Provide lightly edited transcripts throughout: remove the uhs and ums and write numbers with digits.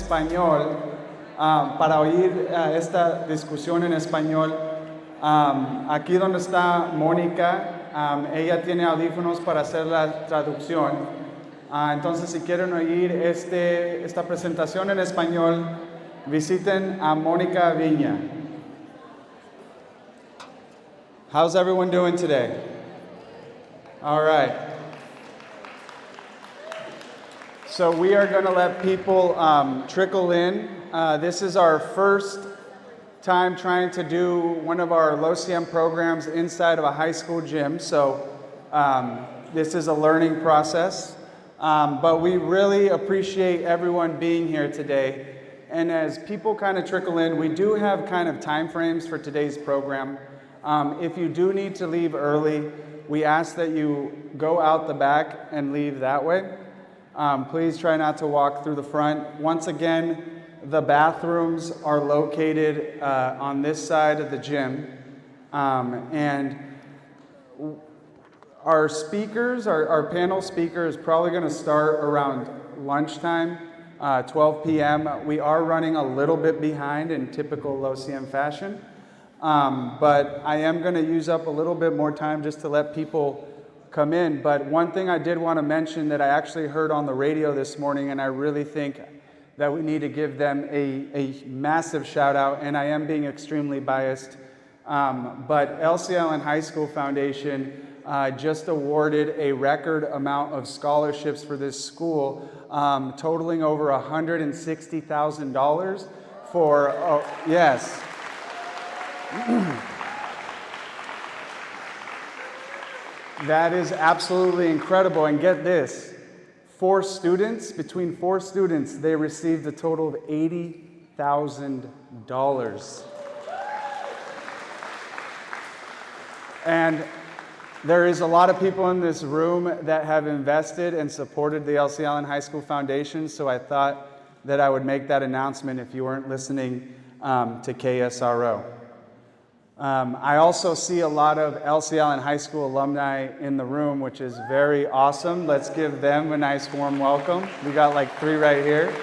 español, para oír esta discusión en español, aquí donde está Mónica, ella tiene audífonos para hacer la traducción. Entonces, si quieren oír esta presentación en español, visiten a Mónica Viña. How's everyone doing today? All right. So we are going to let people trickle in. This is our first time trying to do one of our Cien programs inside of a high school gym. So this is a learning process. But we really appreciate everyone being here today. And as people kind of trickle in, we do have kind of time frames for today's program. If you do need to leave early, we ask that you go out the back and leave that way. Please try not to walk through the front. Once again, the bathrooms are located on this side of the gym. And our speakers, our panel speaker is probably going to start around lunchtime, 12 p.m. We are running a little bit behind in typical Cien fashion. But I am going to use up a little bit more time just to let people come in. But one thing I did want to mention that I actually heard on the radio this morning, and I really think that we need to give them a massive shout out, and I am being extremely biased. But LCL High School Foundation just awarded a record amount of scholarships for this school, totaling over $160,000 for, yes. That is absolutely incredible. And get this, between four students, they received a total of $80,000. And there is a lot of people in this room that have invested and supported the LC Allen High School Foundation, so I thought that I would make that announcement if you weren't listening to KSRO. I also see a lot of LC Allen High School alumni in the room, which is very awesome. Let's give them a nice warm welcome. We got like 3 right here.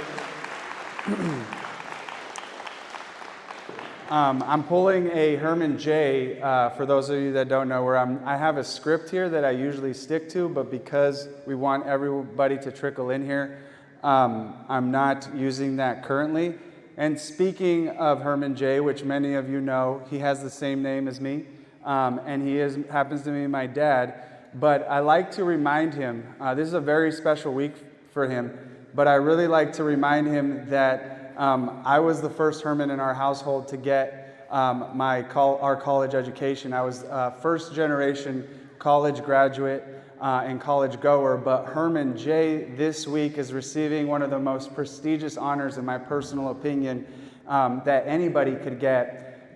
I'm pulling a Herman J, for those of you that don't know, where I have a script here that I usually stick to, but because we want everybody to trickle in here, I'm not using that currently. And speaking of Herman J, which many of you know, he has the same name as me, and he happens to be my dad. But I like to remind him, this is a very special week for him, but I really like to remind him that I was the first Herman in our household to get our college education. I was first generation college graduate and college goer, but Herman J this week is receiving one of the most prestigious honors, in my personal opinion, that anybody could get,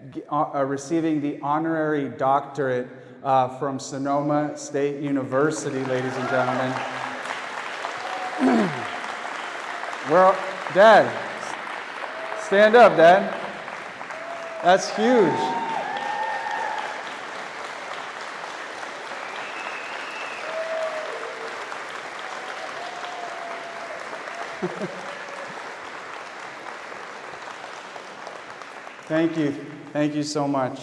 receiving the honorary doctorate from Sonoma State University, ladies and gentlemen. Dad, stand up, Dad. That's huge. Thank you so much.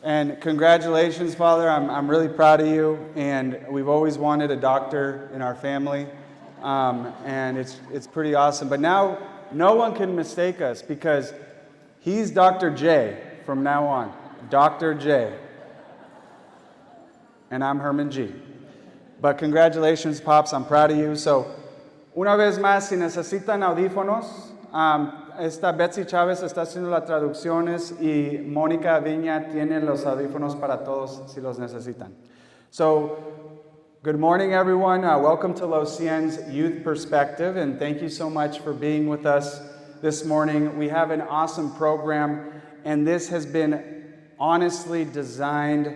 And congratulations, Father. I'm really proud of you, and we've always wanted a doctor in our family, and it's pretty awesome. But now no one can mistake us, because he's Dr. J from now on, Dr. J, and I'm Herman G. But congratulations, Pops, I'm proud of you. So, una vez más, si necesitan audífonos, esta Betsy Chávez está haciendo las traducciones y Mónica Viña tiene los audífonos para todos si los necesitan. So, good morning, everyone. Welcome to Cien's Youth Perspective, and thank you so much for being with us this morning. We have an awesome program, and this has been honestly designed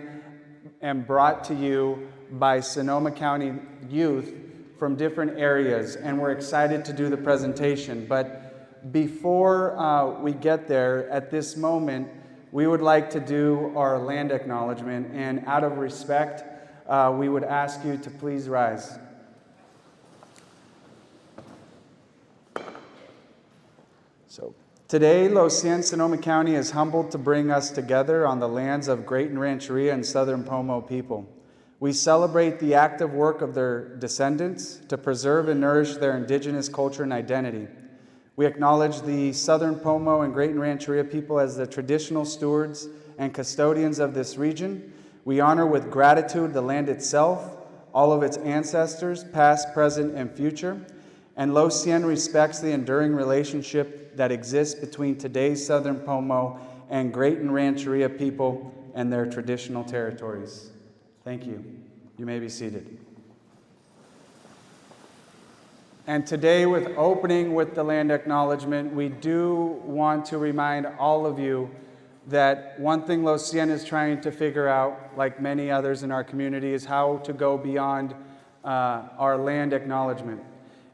and brought to you by Sonoma County Youth from different areas, and we're excited to do the presentation. But before we get there, at this moment, we would like to do our land acknowledgement, and out of respect, we would ask you to please rise. So today, Cien, Sonoma County is humbled to bring us together on the lands of Great Rancheria and Southern Pomo people. We celebrate the active work of their descendants to preserve and nourish their indigenous culture and identity. We acknowledge the Southern Pomo and Great Rancheria people as the traditional stewards and custodians of this region. We honor with gratitude the land itself, all of its ancestors, past, present, and future. And Cien respects the enduring relationship that exists between today's Southern Pomo and Great Rancheria people and their traditional territories. Thank you. You may be seated. And today, with opening with the land acknowledgement, we do want to remind all of you that one thing Cien is trying to figure out, like many others in our community, is how to go beyond our land acknowledgement.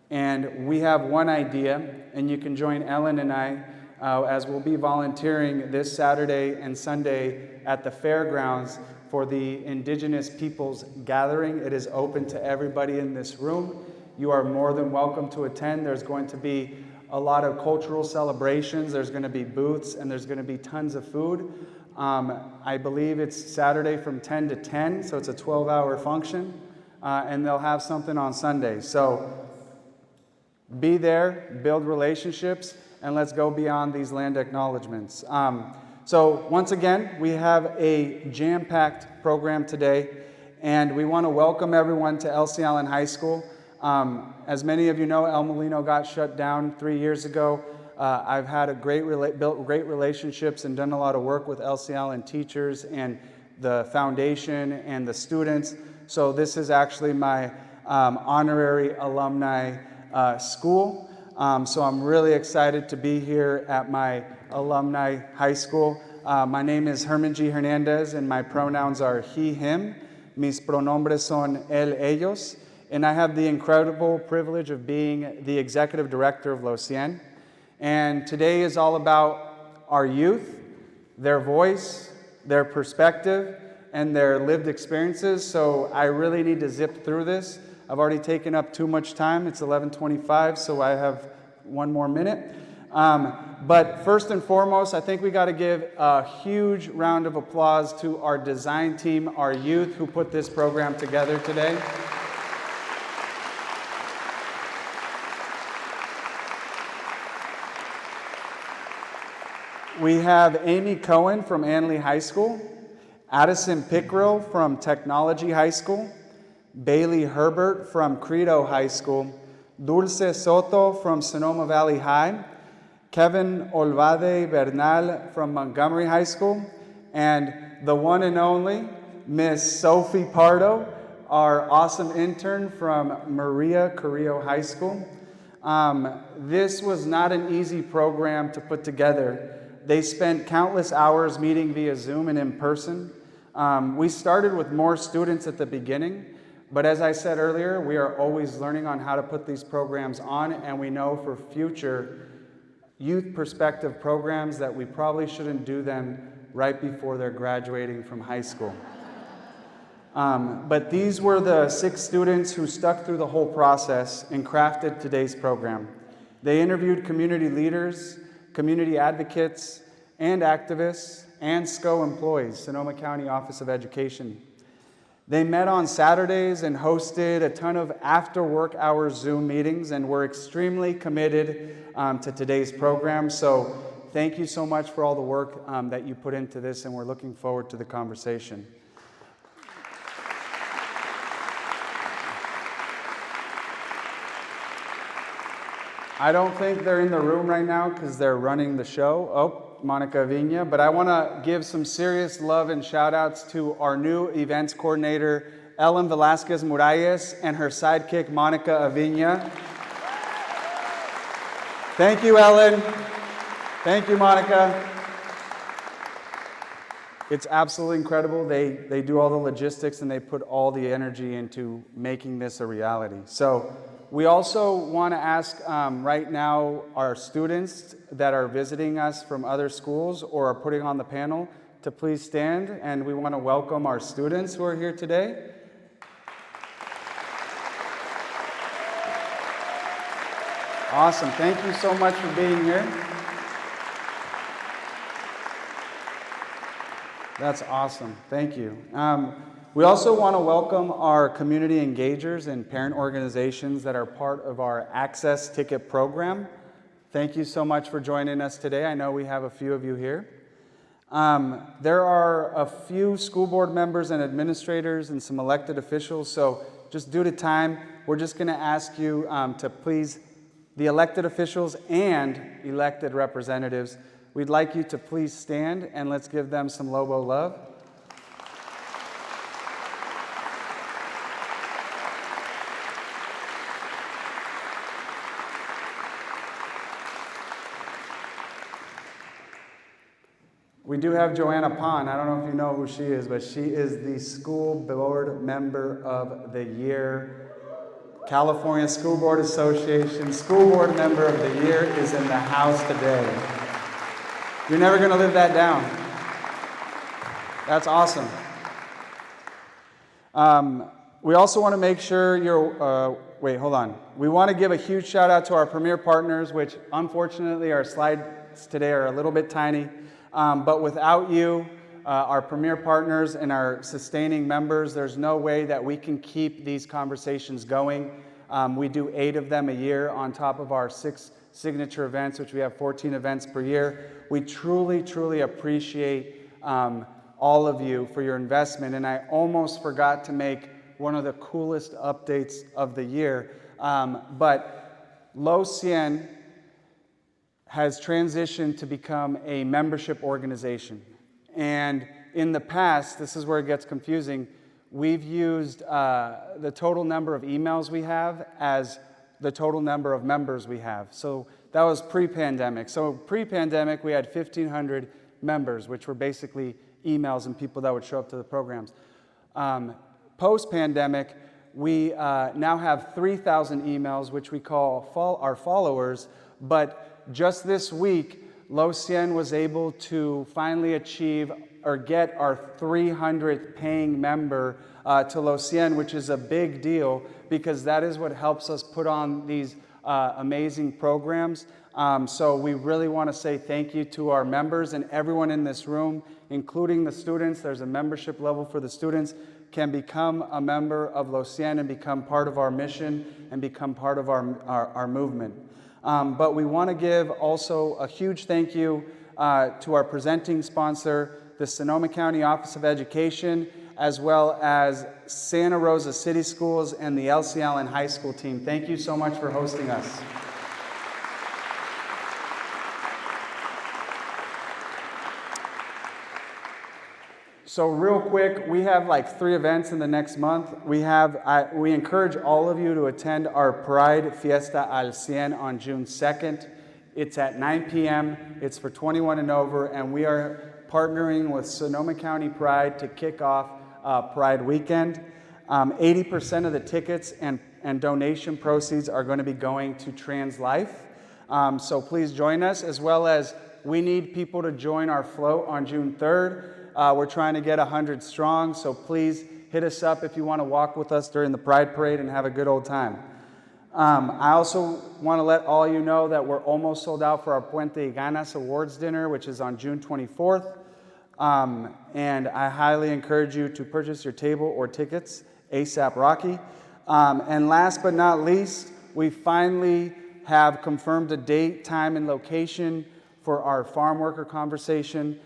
And we have one idea, and you can join Ellen and I as we'll be volunteering this Saturday and Sunday at the fairgrounds for the Indigenous Peoples Gathering. It is open to everybody in this room. You are more than welcome to attend. There's going to be a lot of cultural celebrations. There's going to be booths, and there's going to be tons of food. I believe it's Saturday from 10 to 10, so it's a 12-hour function, and they'll have something on Sunday. So be there, build relationships, and let's go beyond these land acknowledgements. So once again, we have a jam-packed program today, and we want to welcome everyone to Elsie Allen High School. As many of you know, El Molino got shut down 3 years ago. I've had built great relationships and done a lot of work with Elsie Allen teachers and the foundation and the students. So this is actually my honorary alumni school. So I'm really excited to be here at my alumni high school. My name is Herman G. Hernandez, and my pronouns are he, him. Mis pronombres son él, ellos. And I have the incredible privilege of being the executive director of Cien. And today is all about our youth, their voice, their perspective, and their lived experiences. So I really need to zip through this. I've already taken up too much time. It's 11:25, so I have one more minute. But first and foremost, I think we got to give a huge round of applause to our design team, our youth who put this program together today. We have Amy Cohen from Anley High School, Addison Pickrell from Technology High School, Bailey Herbert from Credo High School, Dulce Soto from Sonoma Valley High, Kevin Olvade Bernal from Montgomery High School, and the one and only Miss Sofi Prado, our awesome intern from Maria Carillo High School. This was not an easy program to put together. They spent countless hours meeting via Zoom and in person. We started with more students at the beginning, but as I said earlier, we are always learning on how to put these programs on, and we know for future youth perspective programs that we probably shouldn't do them right before they're graduating from high school. But these were the 6 students who stuck through the whole process and crafted today's program. They interviewed community leaders, community advocates, and activists, and SCO employees, Sonoma County Office of Education. They met on Saturdays and hosted a ton of after-work hours Zoom meetings, and were extremely committed to today's program. So thank you so much for all the work that you put into this, and we're looking forward to the conversation. I don't think they're in the room right now because they're running the show. Oh, Monica Avina. But I want to give some serious love and shout outs to our new events coordinator, Ellen Velasquez Muralles, and her sidekick, Monica Avina. Thank you, Ellen. Thank you, Monica. It's absolutely incredible. They do all the logistics and they put all the energy into making this a reality. So we also want to ask right now our students that are visiting us from other schools or are putting on the panel to please stand, and we want to welcome our students who are here today. Awesome. Thank you so much for being here. That's awesome. Thank you. We also want to welcome our community engagers and parent organizations that are part of our Access Ticket program. Thank you so much for joining us today. I know we have a few of you here. There are a few school board members and administrators and some elected officials, so just due to time, we're just going to ask you to please, the elected officials and elected representatives, we'd like you to please stand and let's give them some Lobo love. We do have Joanna Pond. I don't know if you know who she is, but she is the School Board Member of the Year. California School Board Association School Board Member of the Year is in the house today. You're never going to live that down. That's awesome. We also want to make sure you're, wait, hold on. We want to give a huge shout out to our premier partners, which unfortunately our slides today are a little bit tiny. But without you, our premier partners and our sustaining members, there's no way that we can keep these conversations going. We do 8 of them a year on top of our 6 signature events, which we have 14 events per year. We truly, truly appreciate all of you for your investment. And I almost forgot to make one of the coolest updates of the year. But Cien has transitioned to become a membership organization. And in the past, this is where it gets confusing, we've used the total number of emails we have as the total number of members we have. So that was pre-pandemic. So pre-pandemic, we had 1,500 members, which were basically emails and people that would show up to the programs. Post-pandemic, we now have 3,000 emails, which we call our followers, but just this week, Cien was able to finally achieve or get our 300th paying member to Cien, which is a big deal because that is what helps us put on these amazing programs. So we really want to say thank you to our members and everyone in this room, including the students. There's a membership level for the students, can become a member of Cien and become part of our mission and become part of our movement. But we want to give also a huge thank you to our presenting sponsor, the Sonoma County Office of Education, as well as Santa Rosa City Schools and the LC Allen High School team. Thank you so much for hosting us. So real quick, we have like 3 events in the next month. We encourage all of you to attend our Pride Fiesta al Cien on June 2nd. It's at 9 p.m. It's for 21 and over, and we are partnering with Sonoma County Pride to kick off Pride Weekend. 80% of the tickets and donation proceeds are going to be going to Trans Life. So please join us, as well as we need people to join our float on June 3rd. We're trying to get 100 strong, so please hit us up if you want to walk with us during the Pride Parade and have a good old time. I also want to let all you know that we're almost sold out for our Puente y Ganas Awards Dinner, which is on June 24th. And I highly encourage you to purchase your table or tickets, ASAP Rocky. And last but not least, we finally have confirmed a date, time, and location for our farm worker conversation.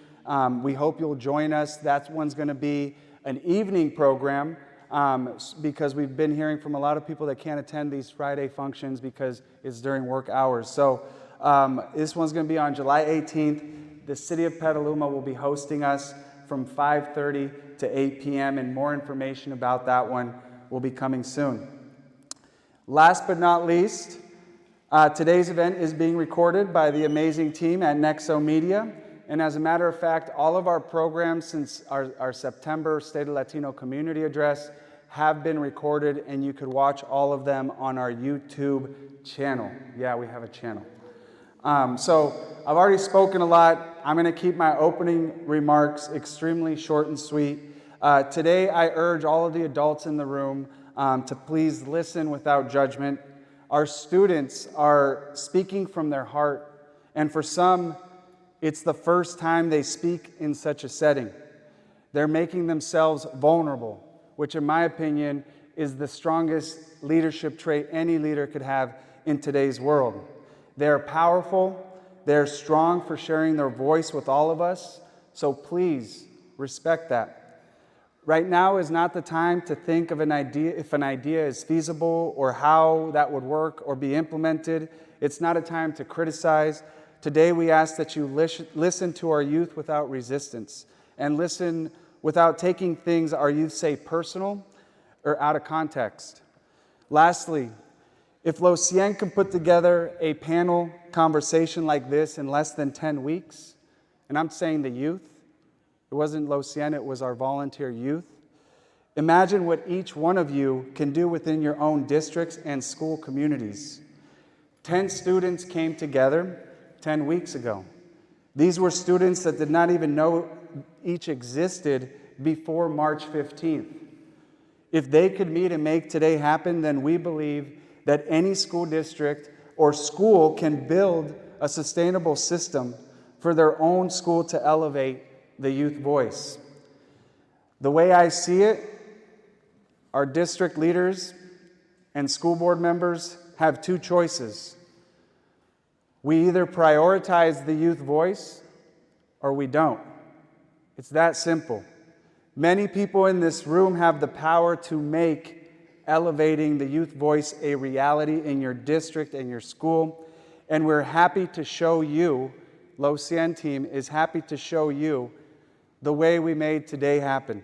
We hope you'll join us. That one's going to be an evening program because we've been hearing from a lot of people that can't attend these Friday functions because it's during work hours. So this one's going to be on July 18th. The city of Petaluma will be hosting us from 5:30 to 8 p.m. and more information about that one will be coming soon. Last but not least, today's event is being recorded by the amazing team at Nexo Media. And as a matter of fact, all of our programs since our September State of Latino Community Address have been recorded, and you could watch all of them on our YouTube channel. Yeah, we have a channel. So I've already spoken a lot. I'm going to keep my opening remarks extremely short and sweet. Today, I urge all of the adults in the room to please listen without judgment. Our students are speaking from their heart, and for some, it's the first time they speak in such a setting. They're making themselves vulnerable, which in my opinion is the strongest leadership trait any leader could have in today's world. They're powerful, they're strong for sharing their voice with all of us, so please respect that. Right now is not the time to think of an idea, if an idea is feasible or how that would work or be implemented. It's not a time to criticize. Today we ask that you listen to our youth without resistance and listen without taking things our youth say personal or out of context. Lastly, if Cien can put together a panel conversation like this in less than 10 weeks, and I'm saying the youth, it wasn't Cien, it was our volunteer youth. Imagine what each one of you can do within your own districts and school communities. 10 students came together 10 weeks ago. These were students that did not even know each existed before March 15th. If they could meet and make today happen, then we believe that any school district or school can build a sustainable system for their own school to elevate the youth voice. The way I see it, our district leaders and school board members have two choices. We either prioritize the youth voice or we don't. It's that simple. Many people in this room have the power to make elevating the youth voice a reality in your district and your school, and we're happy to show you, Cien team is happy to show you the way we made today happen.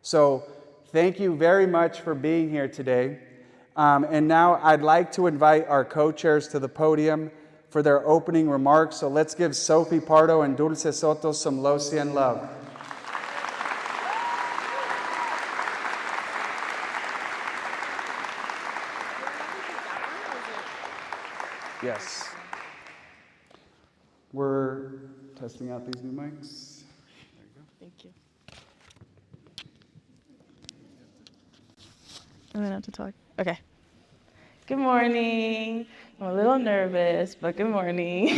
So thank you very much for being here today. And now I'd like to invite our co-chairs to the podium for their opening remarks. So let's give Sofi Prado and Dulce Soto some Cien love. Yes. We're testing out these new mics. There you go. Thank you. I'm gonna have to talk. Okay. Good morning. I'm a little nervous, but good morning.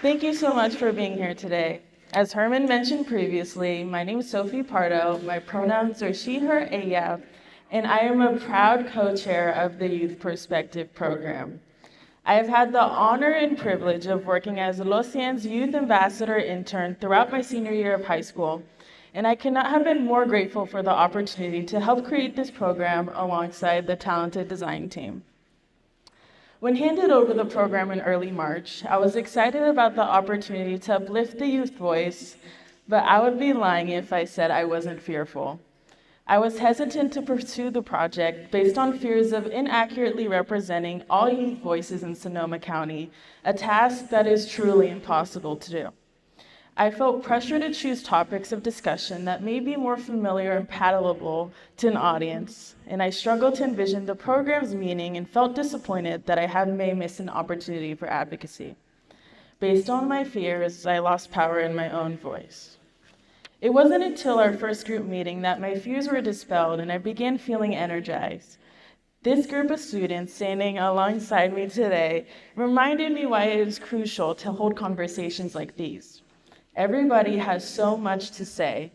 Thank you so much for being here today. As Herman mentioned previously, my name is Sofi Prado. My pronouns are she, her, ella, and I am a proud co-chair of the Youth Perspective program. I have had the honor and privilege of working as Cien's Youth Ambassador intern throughout my senior year of high school, and I cannot have been more grateful for the opportunity to help create this program alongside the talented design team. When handed over the program in early March, I was excited about the opportunity to uplift the youth voice, but I would be lying if I said I wasn't fearful. I was hesitant to pursue the project based on fears of inaccurately representing all youth voices in Sonoma County, a task that is truly impossible to do. I felt pressure to choose topics of discussion that may be more familiar and palatable to an audience, and I struggled to envision the program's meaning and felt disappointed that I may miss an opportunity for advocacy. Based on my fears, I lost power in my own voice. It wasn't until our first group meeting that my fears were dispelled and I began feeling energized. This group of students standing alongside me today reminded me why it is crucial to hold conversations like these. Everybody has so much to say,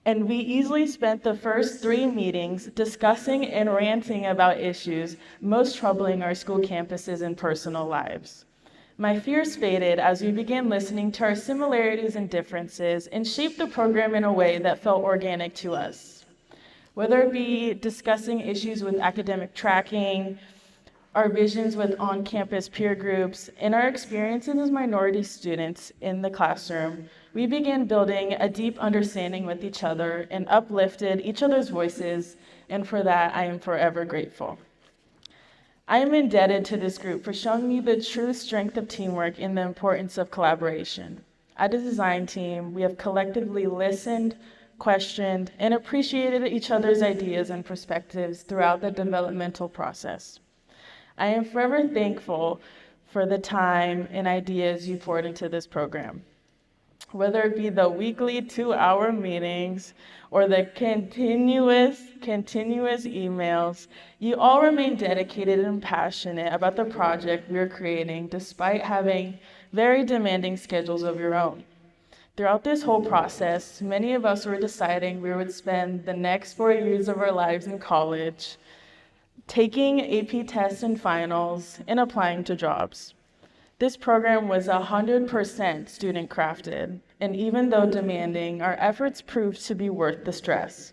and we easily spent the first 3 meetings discussing and ranting about issues most troubling our school campuses and personal lives. My fears faded as we began listening to our similarities and differences and shaped the program in a way that felt organic to us. Whether it be discussing issues with academic tracking, our visions with on-campus peer groups, and our experiences as minority students in the classroom, we began building a deep understanding with each other and uplifted each other's voices, and for that, I am forever grateful. I am indebted to this group for showing me the true strength of teamwork and the importance of collaboration. As a design team, we have collectively listened, questioned, and appreciated each other's ideas and perspectives throughout the developmental process. I am forever thankful for the time and ideas you poured into this program. Whether it be the weekly 2-hour meetings or the continuous emails, you all remain dedicated and passionate about the project we're creating despite having very demanding schedules of your own. Throughout this whole process, many of us were deciding we would spend the next 4 years of our lives in college, taking AP tests and finals, and applying to jobs. This program was 100% student crafted, and even though demanding, our efforts proved to be worth the stress.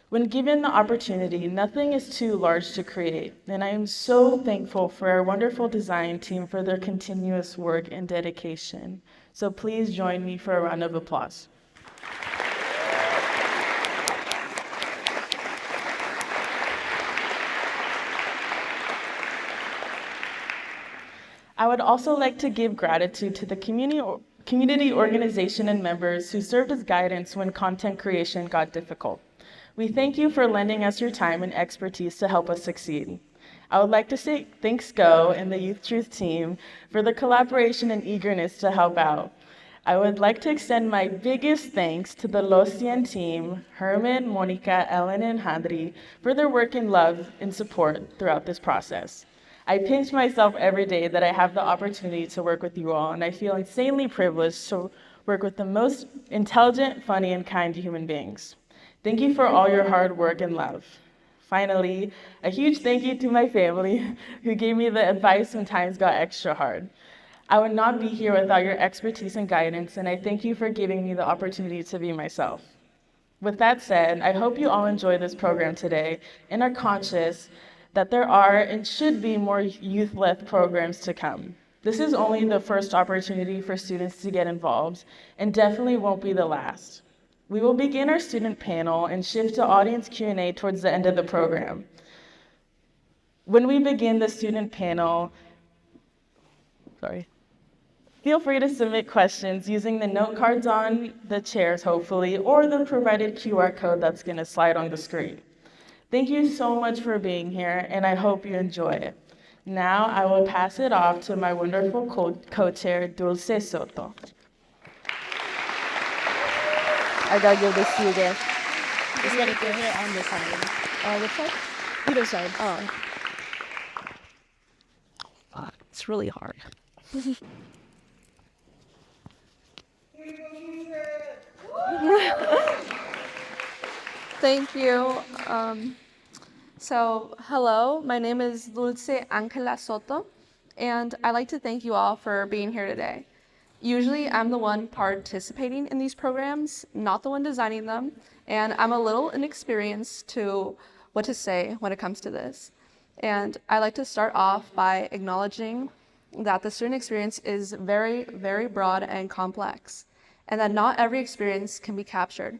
When given the opportunity, nothing is too large to create, and I am so thankful for our wonderful design team for their continuous work and dedication. So please join me for a round of applause. I would also like to give gratitude to the community organization and members who served as guidance when content creation got difficult. We thank you for lending us your time and expertise to help us succeed. I would like to say thanks Go and the Youth Truth team for the collaboration and eagerness to help out. I would like to extend my biggest thanks to the Cien team, Herman, Monica, Ellen, and Hadri, for their work and love and support throughout this process. I pinch myself every day that I have the opportunity to work with you all, and I feel insanely privileged to work with the most intelligent, funny, and kind human beings. Thank you for all your hard work and love. Finally, a huge thank you to my family who gave me the advice when times got extra hard. I would not be here without your expertise and guidance, and I thank you for giving me the opportunity to be myself. With that said, I hope you all enjoy this program today and are conscious that there are and should be more youth-led programs to come. This is only the first opportunity for students to get involved, and definitely won't be the last. We will begin our student panel and shift to audience Q&A towards the end of the program. When we begin the student panel, feel free to submit questions using the note cards on the chairs, hopefully, or the provided QR code that's gonna slide on the screen. Thank you so much for being here, and I hope you enjoy it. Now I will pass it off to my wonderful co-chair, Dulce Soto. I gotta give this to you again. Just gotta give it on this side. Which side? Either side. Oh. Fuck, it's really hard. Thank you. Hello, my name is Dulce Angela Soto, and I'd like to thank you all for being here today. Usually, I'm the one participating in these programs, not the one designing them, and I'm a little inexperienced to what to say when it comes to this. And I'd like to start off by acknowledging that the student experience is very, very broad and complex, and that not every experience can be captured.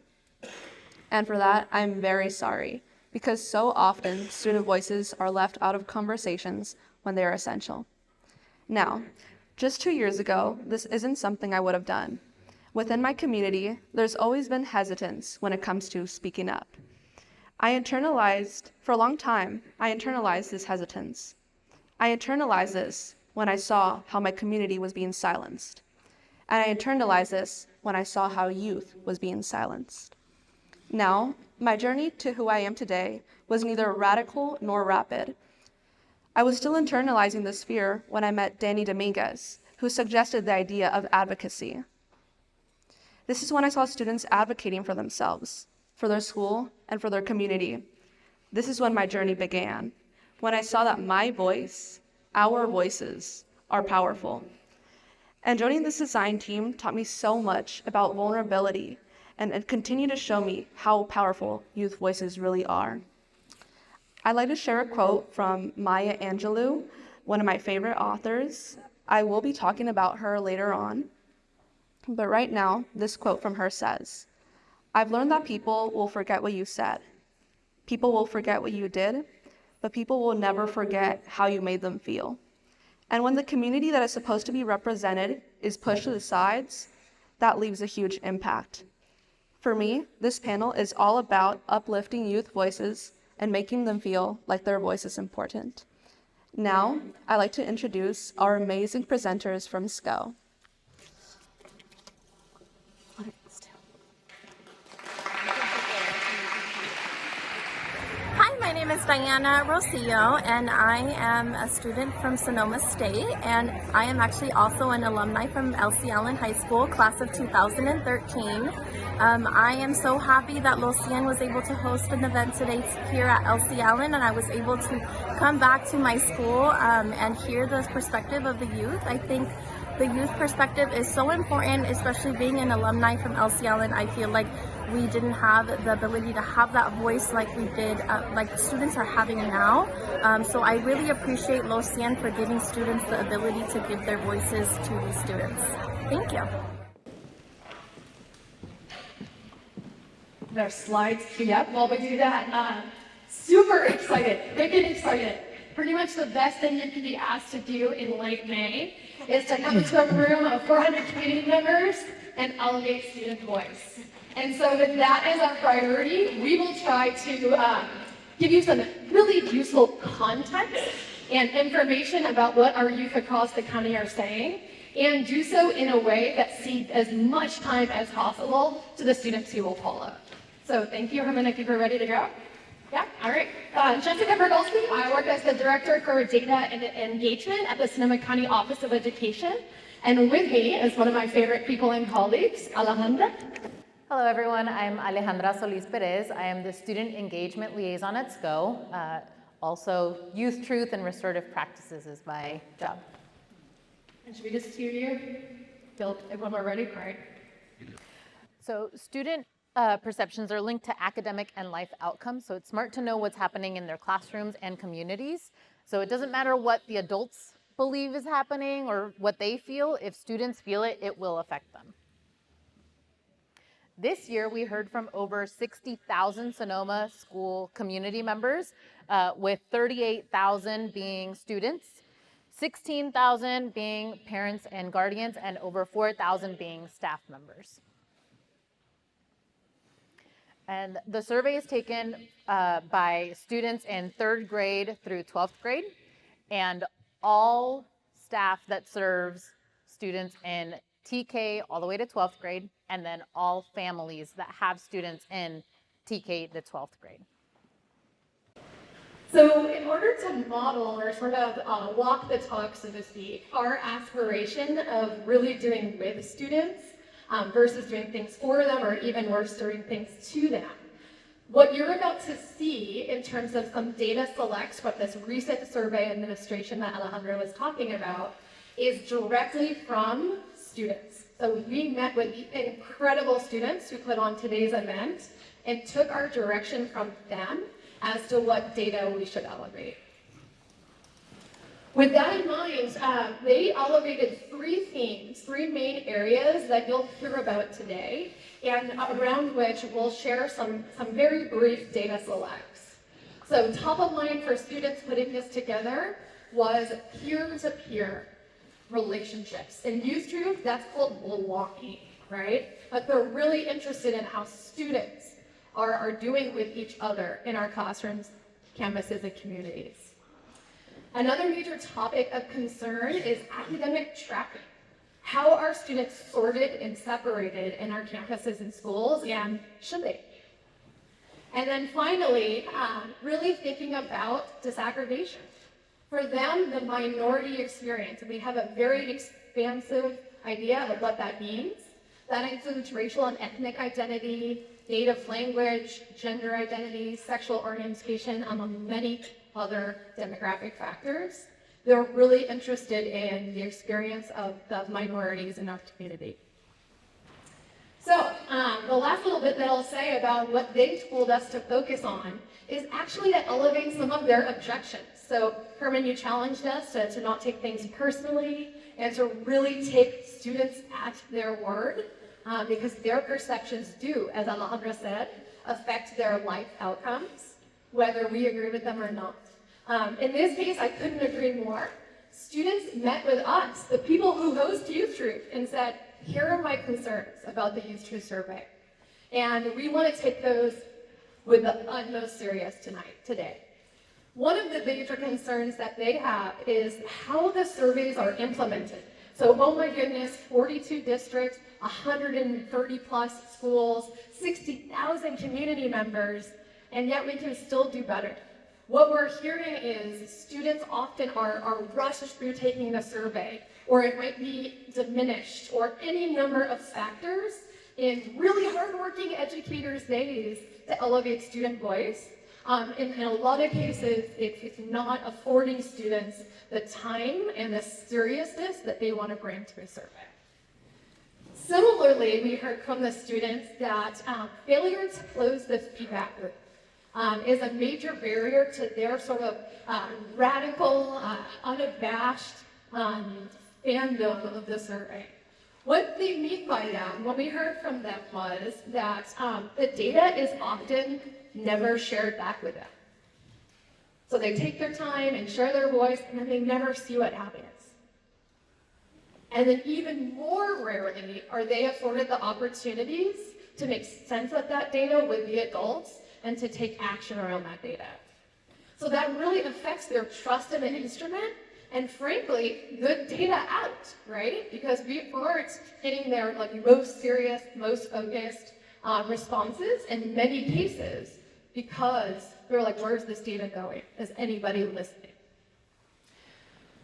And for that, I'm very sorry, because so often student voices are left out of conversations when they are essential. Now, just 2 years ago, this isn't something I would have done. Within my community, there's always been hesitance when it comes to speaking up. For a long time, I internalized this hesitance. I internalized this when I saw how my community was being silenced. And I internalized this when I saw how youth was being silenced. Now, my journey to who I am today was neither radical nor rapid. I was still internalizing this fear when I met Danny Dominguez, who suggested the idea of advocacy. This is when I saw students advocating for themselves, for their school, and for their community. This is when my journey began, when I saw that my voice, our voices, are powerful. And joining this design team taught me so much about vulnerability and continue to show me how powerful youth voices really are. I'd like to share a quote from Maya Angelou, one of my favorite authors. I will be talking about her later on, but right now, this quote from her says, "I've learned that people will forget what you said. People will forget what you did, but people will never forget how you made them feel. And when the community that is supposed to be represented is pushed to the sides, that leaves a huge impact." For me, this panel is all about uplifting youth voices and making them feel like their voice is important. Now, I'd like to introduce our amazing presenters from SCO. name is Diana Rosillo, and I am a student from Sonoma State, and I am actually also an alumni from Elsie Allen High School, class of 2013. I am so happy that Cien was able to host an event today here at Elsie Allen, and I was able to come back to my school and hear the perspective of the youth. I think the youth perspective is so important, especially being an alumni from Elsie Allen. I feel like we didn't have the ability to have that voice like we did, like students are having now. So I really appreciate Cien for giving students the ability to give their voices to these students. Thank you. Their slides. Yep, while we do that, super excited, wicked excited. Pretty much the best thing you can be asked to do in late May is to come into a room of 400 community members and elevate student voice. And so with that as our priority, we will try to give you some really useful context and information about what our youth across the county are saying, and do so in a way that cedes as much time as possible to the students who will follow. So thank you, Herman, if you're ready to go. Yeah, all right. Jessica Progulske, I work as the Director for Data and Engagement at the Sonoma County Office of Education. And with me is one of my favorite people and colleagues, Alejandra. Hello everyone, I'm Alejandra Solis-Perez. I am the Student Engagement Liaison at SCO. Also, Youth Truth and Restorative Practices is my job. And should we just hear you? Bill, everyone we're ready? All right. So student perceptions are linked to academic and life outcomes, so it's smart to know what's happening in their classrooms and communities. So it doesn't matter what the adults believe is happening or what they feel. If students feel it, it will affect them. This year, we heard from over 60,000 Sonoma school community members, with 38,000 being students, 16,000 being parents and guardians, and over 4,000 being staff members. And the survey is taken by students in 3rd grade through 12th grade, and all staff that serves students in TK all the way to 12th grade, and then all families that have students in TK to 12th grade. So in order to model or sort of walk the talk, so to speak, our aspiration of really doing with students versus doing things for them, or even worse, doing things to them. What you're about to see in terms of some data selects from this recent survey administration that Alejandra was talking about is directly from students. So we met with incredible students who put on today's event and took our direction from them as to what data we should elevate. With that in mind, they elevated 3 themes, 3 main areas that you'll hear about today, and around which we'll share some very brief data selects. So top of mind for students putting this together was peer-to-peer relationships. In Youth Truth, that's called belonging, right? But they're really interested in how students are doing with each other in our classrooms, campuses, and communities. Another major topic of concern is academic tracking. How are students sorted and separated in our campuses and schools, and should they? And then finally, really thinking about disaggregation. For them, the minority experience, and we have a very expansive idea of what that means. That includes racial and ethnic identity, native language, gender identity, sexual orientation, among many other demographic factors. They're really interested in the experience of the minorities in our community. So the last little bit that I'll say about what they told us to focus on is actually to elevate some of their objections. So Herman, you challenged us to not take things personally and to really take students at their word, because their perceptions do, as Alejandra said, affect their life outcomes, whether we agree with them or not. In this case, I couldn't agree more. Students met with us, the people who host Youth Truth, and said, here are my concerns about the Youth Truth survey. And we want to take those with the utmost serious today. One of the major concerns that they have is how the surveys are implemented. So, oh my goodness, 42 districts, 130 plus schools, 60,000 community members, and yet we can still do better. what we're hearing is students often are rushed through taking the survey, or it might be diminished, or any number of factors in really hardworking educators' days to elevate student voice. In a lot of cases, it's not affording students the time and the seriousness that they want to bring to a survey. Similarly, we heard from the students that failure to close this feedback loop is a major barrier to their sort of radical, unabashed fandom of the survey. What they mean by that, what we heard from them was that the data is often never shared back with them. So they take their time and share their voice, and then they never see what happens. And then even more rarely are they afforded the opportunities to make sense of that data with the adults and to take action around that data. So that really affects their trust in the instrument and, frankly, good data out, right? Because we aren't getting their most serious, most focused responses in many cases because they're like, where's this data going? Is anybody listening?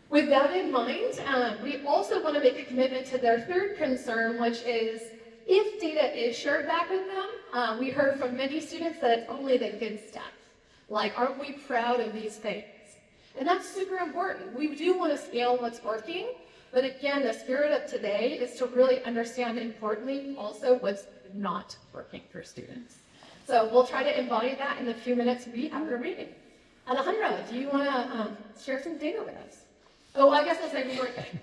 With that in mind, we also want to make a commitment to their third concern, which is if data is shared back with them, we heard from many students that it's only the good stuff. Like, aren't we proud of these things? And that's super important. We do want to scale what's working, but again, the spirit of today is to really understand, importantly, also what's not working for students. So we'll try to embody that in the few minutes we have remaining. Alejandra, do you want to share some data with us? Oh, I guess I'll say one more thing.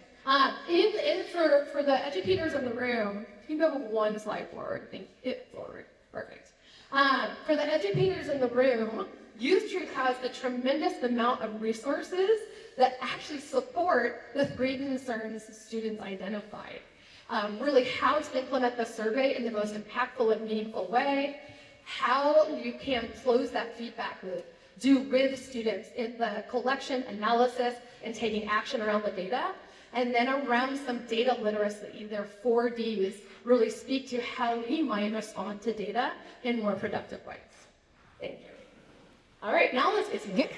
For the educators in the room, you can go one slide forward. I think it forward. Perfect. For the educators in the room, Youth Truth has a tremendous amount of resources that actually support the three concerns students identified. Really how to implement the survey in the most impactful and meaningful way, how you can close that feedback loop, do with students in the collection, analysis, and taking action around the data, and then around some data literacy. Their 4 Ds really speak to how we might respond to data in more productive ways. Thank you. All right, now let's get to it.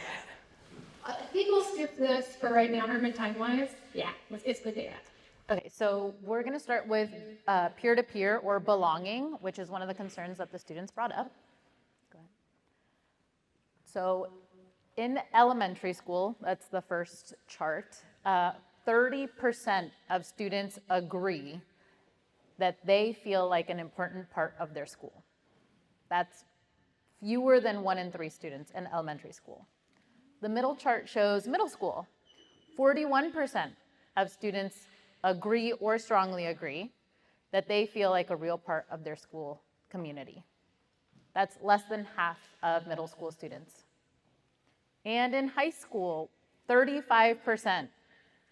I think we'll skip this for right now, Herman, time-wise. Yeah, let's get to the data. Okay, so we're going to start with peer-to-peer or belonging, which is one of the concerns that the students brought up. Go ahead. So in elementary school, that's the first chart, 30% of students agree that they feel like an important part of their school. That's fewer than 1 in 3 students in elementary school. The middle chart shows middle school. 41% of students agree or strongly agree that they feel like a real part of their school community. That's less than half of middle school students. And in high school, 35%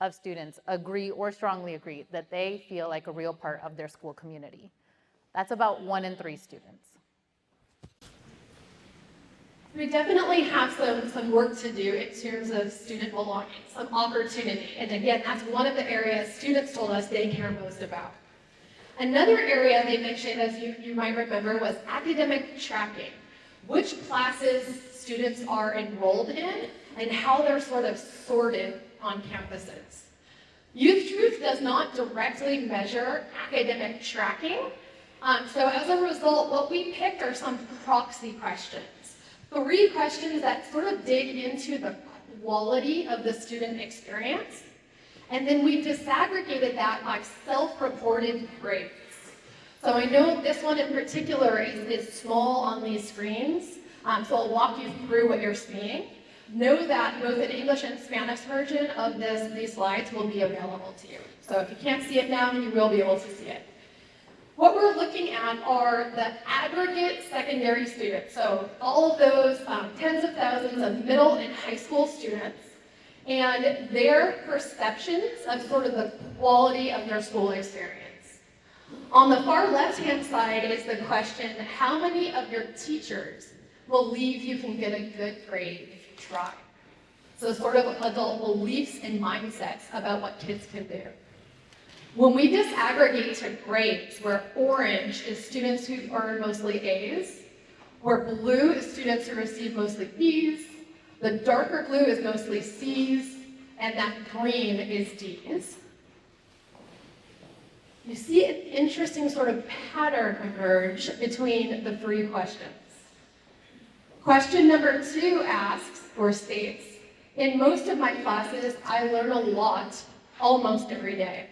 of students agree or strongly agree that they feel like a real part of their school community. That's about 1 in 3 students. We definitely have some work to do in terms of student belonging, some opportunity. And again, that's one of the areas students told us they care most about. Another area they mentioned, as you might remember, was academic tracking. Which classes students are enrolled in and how they're sort of sorted on campuses. Youth Truth does not directly measure academic tracking. So as a result, what we picked are some proxy questions. 3 questions that sort of dig into the quality of the student experience. And then we disaggregated that by self-reported grades. So I know this one in particular is small on these screens, so I'll walk you through what you're seeing. Know that both an English and Spanish version of these slides will be available to you. So if you can't see it now, you will be able to see it. What we're looking at are the aggregate secondary students, so all of those tens of thousands of middle and high school students, and their perceptions of sort of the quality of their school experience. On the far left-hand side is the question, how many of your teachers believe you can get a good grade if you try? So sort of adult beliefs and mindsets about what kids can do. When we disaggregate to grades, where orange is students who earn mostly A's, where blue is students who receive mostly B's, The darker blue is mostly C's, and that green is D's. You see an interesting sort of pattern emerge between the three questions. Question number 2 asks or states, in most of my classes, I learn a lot almost every day.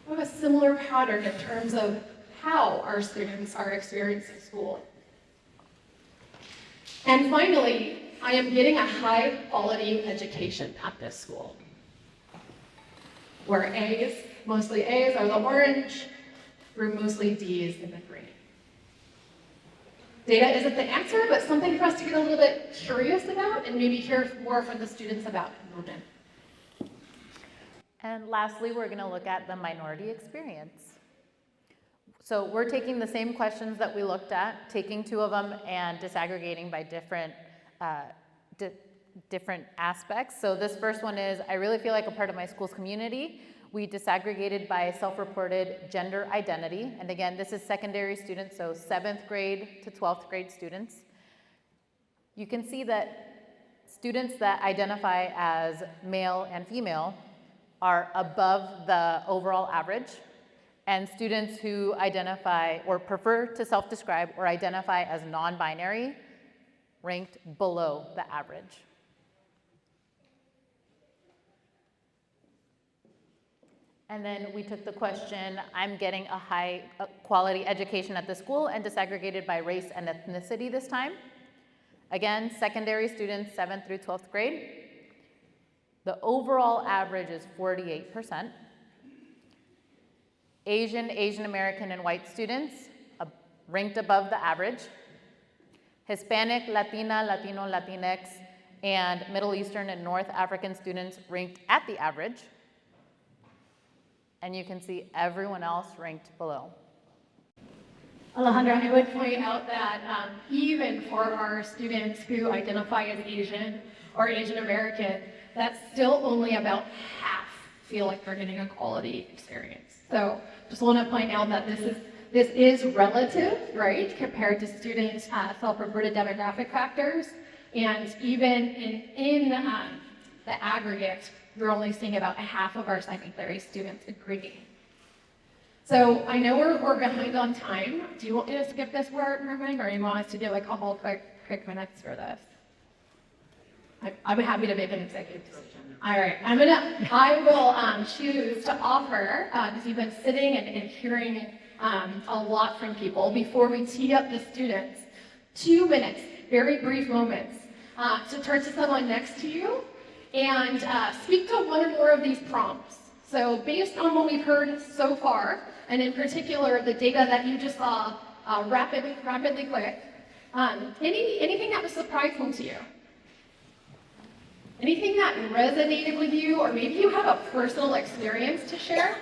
We have a similar pattern in terms of how our students are experiencing school. And finally, I am getting a high quality education at this school, where A's, mostly A's are the orange, through mostly D's in the green. Data isn't the answer, but something for us to get a little bit curious about and maybe hear more from the students about in a moment. And lastly, we're going to look at the minority experience. So we're taking the same questions that we looked at, taking 2 of them and disaggregating by different aspects. So this first one is, I really feel like a part of my school's community. We disaggregated by self-reported gender identity. And again, this is secondary students, so 7th grade to 12th grade students. You can see that students that identify as male and female are above the overall average, and students who identify or prefer to self-describe or identify as non-binary ranked below the average. And then we took the question, I'm getting a high quality education at the school, and disaggregated by race and ethnicity this time. Again, secondary students, 7th through 12th grade. The overall average is 48%. Asian American, and white students ranked above the average. Hispanic, Latina, Latino, Latinx, and Middle Eastern and North African students ranked at the average. And you can see everyone else ranked below. Alejandra, I would point out that even for our students who identify as Asian or Asian American, that's still only about half feel like they're getting a quality experience. So just want to point out that this is relative, right, compared to students' self-reported demographic factors. And even in the aggregate, we're only seeing about half of our secondary students agreeing. So I know we're behind on time. Do you want me to skip this word, Herman, or you want us to do like a whole quick minutes for this? I'm happy to make an executive decision. All right, I will choose to offer, because you've been sitting and hearing a lot from people, before we tee up the students, 2 minutes, very brief moments, to turn to someone next to you and speak to one or more of these prompts. So based on what we've heard so far, and in particular the data that you just saw rapidly click, anything that was surprising to you? Anything that resonated with you, or maybe you have a personal experience to share?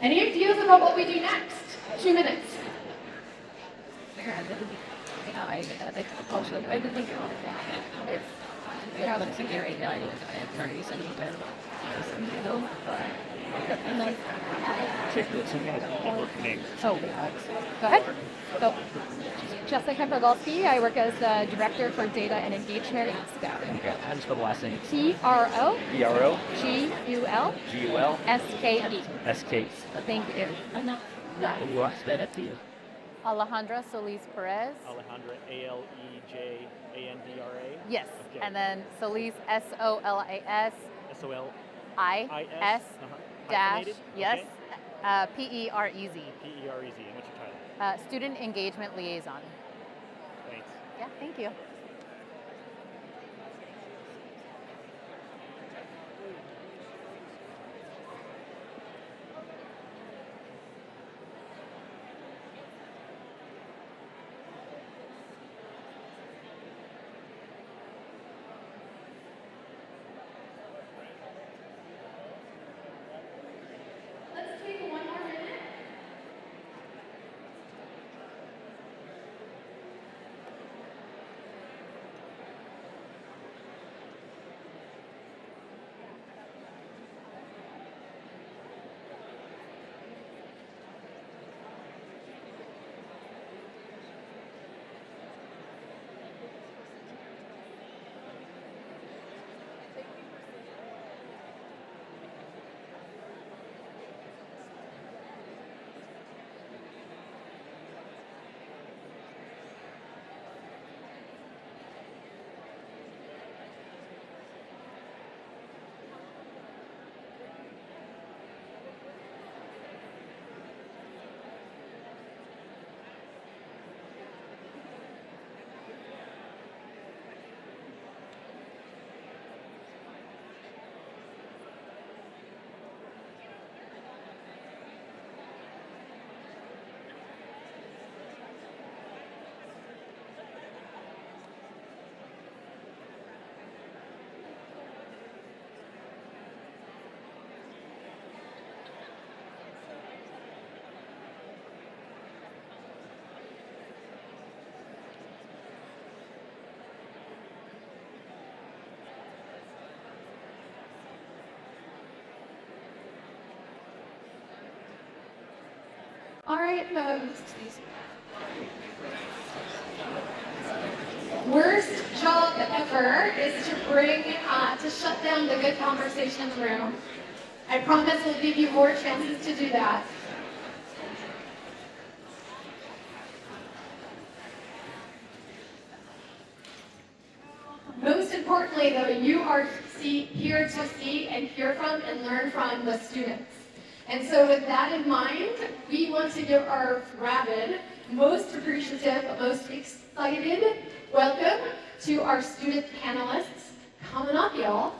Any ideas about what we do next? 2 minutes. So, go ahead. So, Jessica Progulske, I work as the Director for Data and Engagement at SCOUT. Okay, how do you spell the last name? Progulske. SK. Thank you. Spell it to you. Alejandra Solis-Perez. Alejandra, Alejandra. Yes, Okay. and then Solis, Solis, SOL. IS dash, Hyphenated? yes, Okay. PEREZ. PEREZ. And what's your title? Student Engagement Liaison. Thanks. Yeah, thank you. Let's take 1 more minute. right. Worst job ever is to shut down the good conversations room. I promise we'll give you more chances to do that. Most importantly, though, you are here to see and hear from and learn from the students. And so with that in mind, we want to give our rabid, most appreciative, most excited welcome to our student panelists. Coming up, y'all.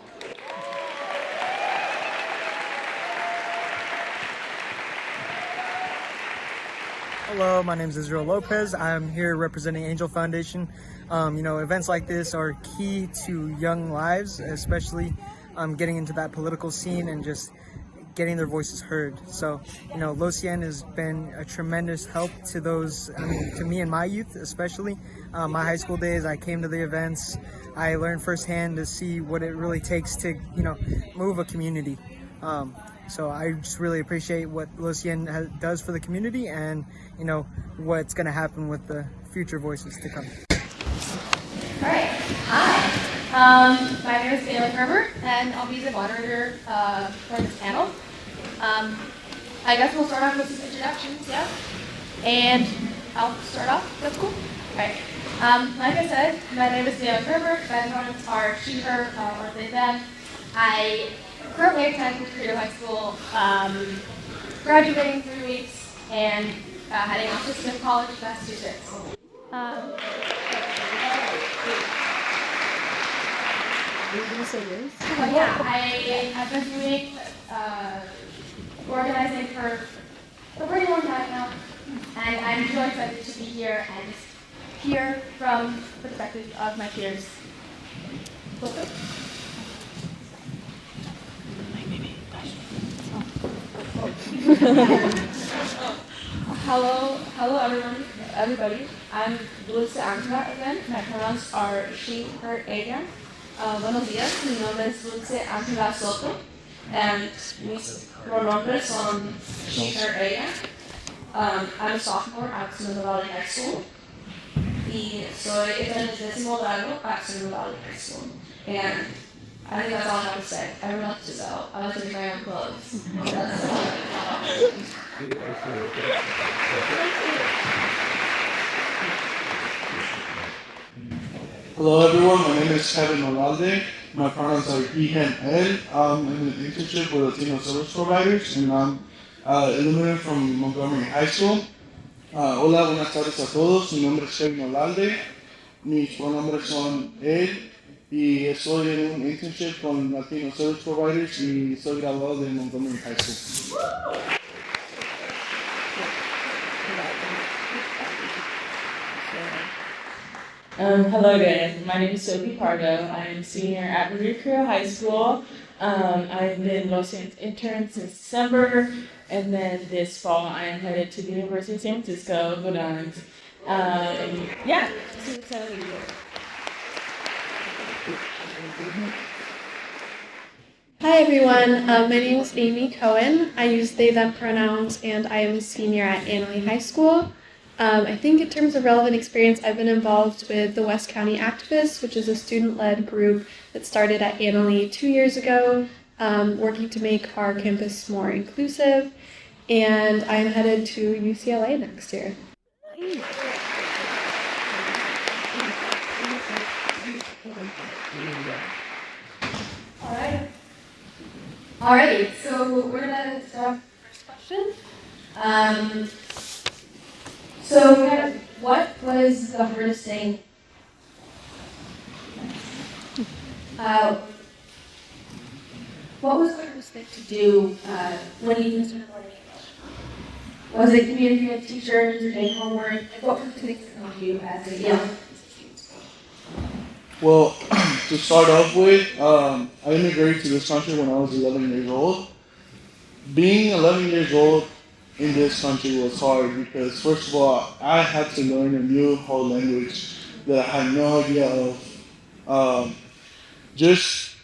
Hello, my name is Israel Lopez. I'm here representing Angel Foundation. Events like this are key to young lives, especially getting into that political scene and just getting their voices heard. So, Cien has been a tremendous help to to me and my youth, especially. My high school days, I came to the events. I learned firsthand to see what it really takes to, move a community. So I just really appreciate what Cien does for the community and, what's going to happen with the future voices to come. All right. Hi. My name is Herbert, and I'll be the moderator for this panel. I guess we'll start off with some introductions, yeah? And I'll start off. That's cool. All right. Like I said, my name is Herbert. My pronouns are she, her, or they, them. I currently attend Credo High School, graduating in 3 weeks, and heading off to Smith College, Massachusetts. I've been doing organizing for a pretty long time now, and I'm so excited to be here and hear from the perspective of my peers. Hello everybody. I'm Dulce again. My pronouns are she, her, ella. Buenos días, mi nombre es Dulce Soto, and mis pronombres son she, her, ella. I'm a sophomore at Sonoma Valley High School, y soy en el 10º grado at Sonoma Valley High School. And I think that's all I have to say. I don't know what to sell. I like to make my own clothes. Hello everyone, my name is Kevin Moralde. My pronouns are he, him, él. I'm in an internship with Latino service providers, and I'm illuminated from Montgomery High School. Hola, buenas tardes a todos. Mi nombre es Kevin Moralde. Mis pronombres son él. Y estoy en un internship con Latino Service Providers y soy graduado de Montgomery High School. Hello guys, my name is Sofi Prado. I am a senior at Moderator High School. I've been Cien's intern since December, and then this fall I am headed to the University of San Francisco, go Dons. Yeah, so excited to be here. Hi everyone, my name is Amy Cohen. I use they, them pronouns, and I am a senior at Annalee High School. I think in terms of relevant experience, I've been involved with the West County Activists, which is a student-led group that started at Annalee 2 years ago, working to make our campus more inclusive, and I'm headed to UCLA next year. Alrighty, so we're gonna start with the first question. What was the hardest thing? What was the hardest thing to do when you started learning English? Was it communicating with teachers or doing homework? What were the things that helped you as a young student? Well, to start off with, I immigrated to this country when I was 11 years old. Being 11 years old in this country was hard because, first of all, I had to learn a new whole language that I had no idea of. Just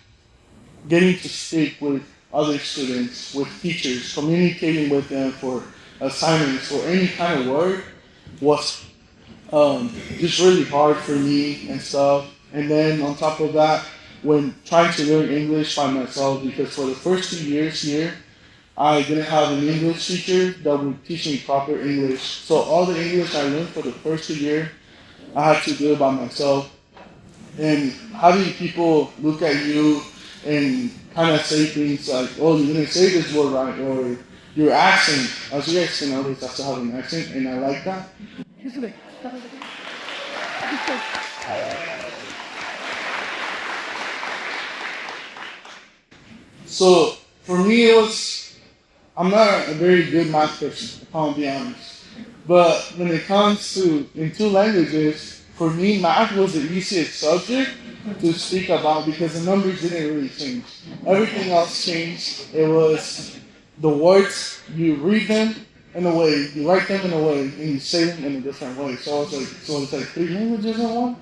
getting to speak with other students, with teachers, communicating with them for assignments or any kind of work was just really hard for me and stuff. And then on top of that, when trying to learn English by myself, because for the first 2 years here, I didn't have an English teacher that would teach me proper English. So all the English I learned for the first 2 years, I had to do it by myself. And having people look at you and kind of say things like, oh, you didn't say this word right, or your accent, as you guys can notice, I still have an accent, and I like that. So for me, I'm not a very good math person, if I'm be honest. But when it comes to, in 2 languages, for me, math was the easiest subject to speak about because the numbers didn't really change. Everything else changed. It was the words, you read them in a way, you write them in a way, and you say them in a different way. So it's like 3 languages in one.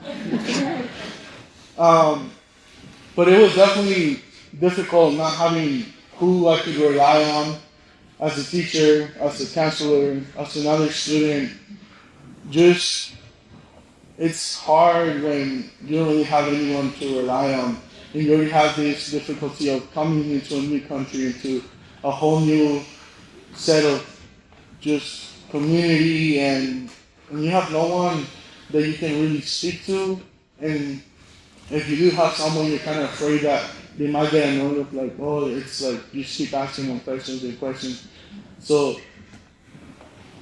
But it was definitely difficult not having who I could rely on as a teacher, as a counselor, as another student. It's hard when you don't really have anyone to rely on. And you already have this difficulty of coming into a new country, into a whole new set of just community, and you have no one that you can really speak to. And if you do have someone, you're kind of afraid that they might get annoyed with like, oh, it's like you just keep asking them questions and questions. So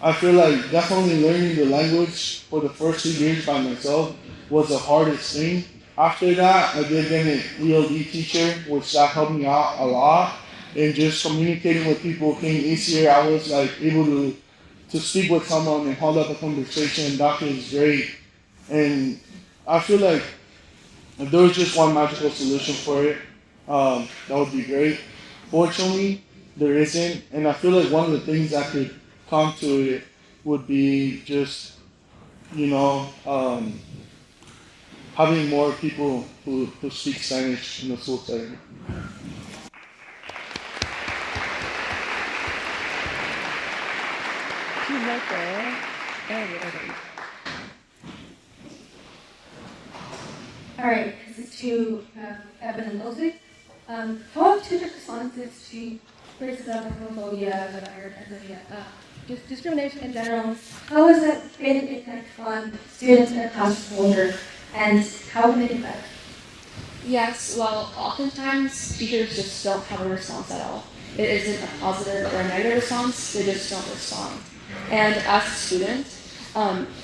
I feel like definitely learning the language for the first 2 years by myself was the hardest thing. After that, I did get an ELD teacher, which that helped me out a lot. And just communicating with people came easier. I was like able to speak with someone and hold up a conversation. That was great. And I feel like if there was just one magical solution for it, that would be great. Fortunately, there isn't. And I feel like one of the things that could come to it would be just, having more people who speak Spanish in the school setting. All right, this is to Evan and Dulce. How have teacher responses to racism, homophobia, what I heard, just discrimination in general, how has that made an impact on students and class culture, and how can they do better? Yes, well, oftentimes teachers just don't have a response at all. It isn't a positive or a negative response, they just don't respond. And as a student,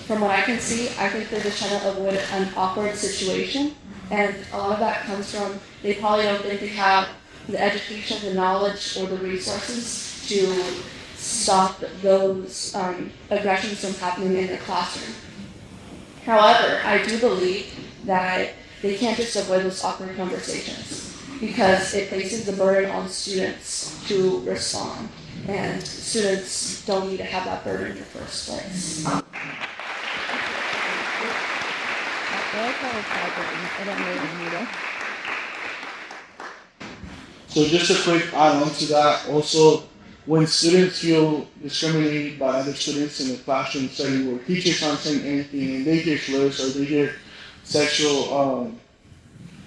from what I can see, I think they're just trying to avoid an awkward situation. And a lot of that comes from they probably don't think they have the education, the knowledge, or the resources to stop those aggressions from happening in the classroom. However, I do believe that they can't just avoid those awkward conversations because it places the burden on students to respond. And students don't need to have that burden in the first place. So just a quick add-on to that, also, when students feel discriminated by other students in a classroom setting where teachers aren't saying anything and they get slurs or they get sexual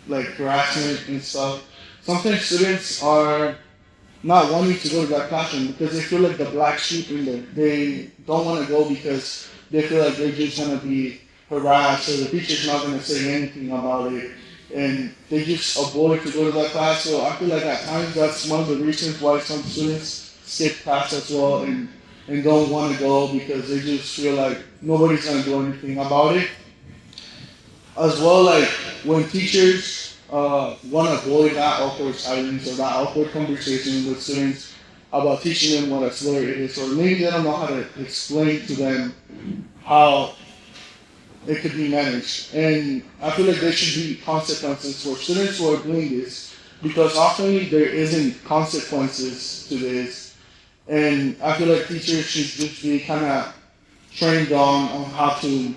harassment and stuff, sometimes students are not wanting to go to that classroom because they feel like the black sheep in there. They don't want to go because they feel like they're just going to be harassed or the teacher's not going to say anything about it. And they just avoid to go to that class. So I feel like at times that's one of the reasons why some students skip class as well and don't want to go because they just feel like nobody's going to do anything about it. As well, like when teachers want to avoid that awkward silence or that awkward conversation with students about teaching them what a slur is, or maybe they don't know how to explain to them how it could be managed. And I feel like there should be consequences for students who are doing this because often there isn't consequences to this. And I feel like teachers should just be kind of trained on how to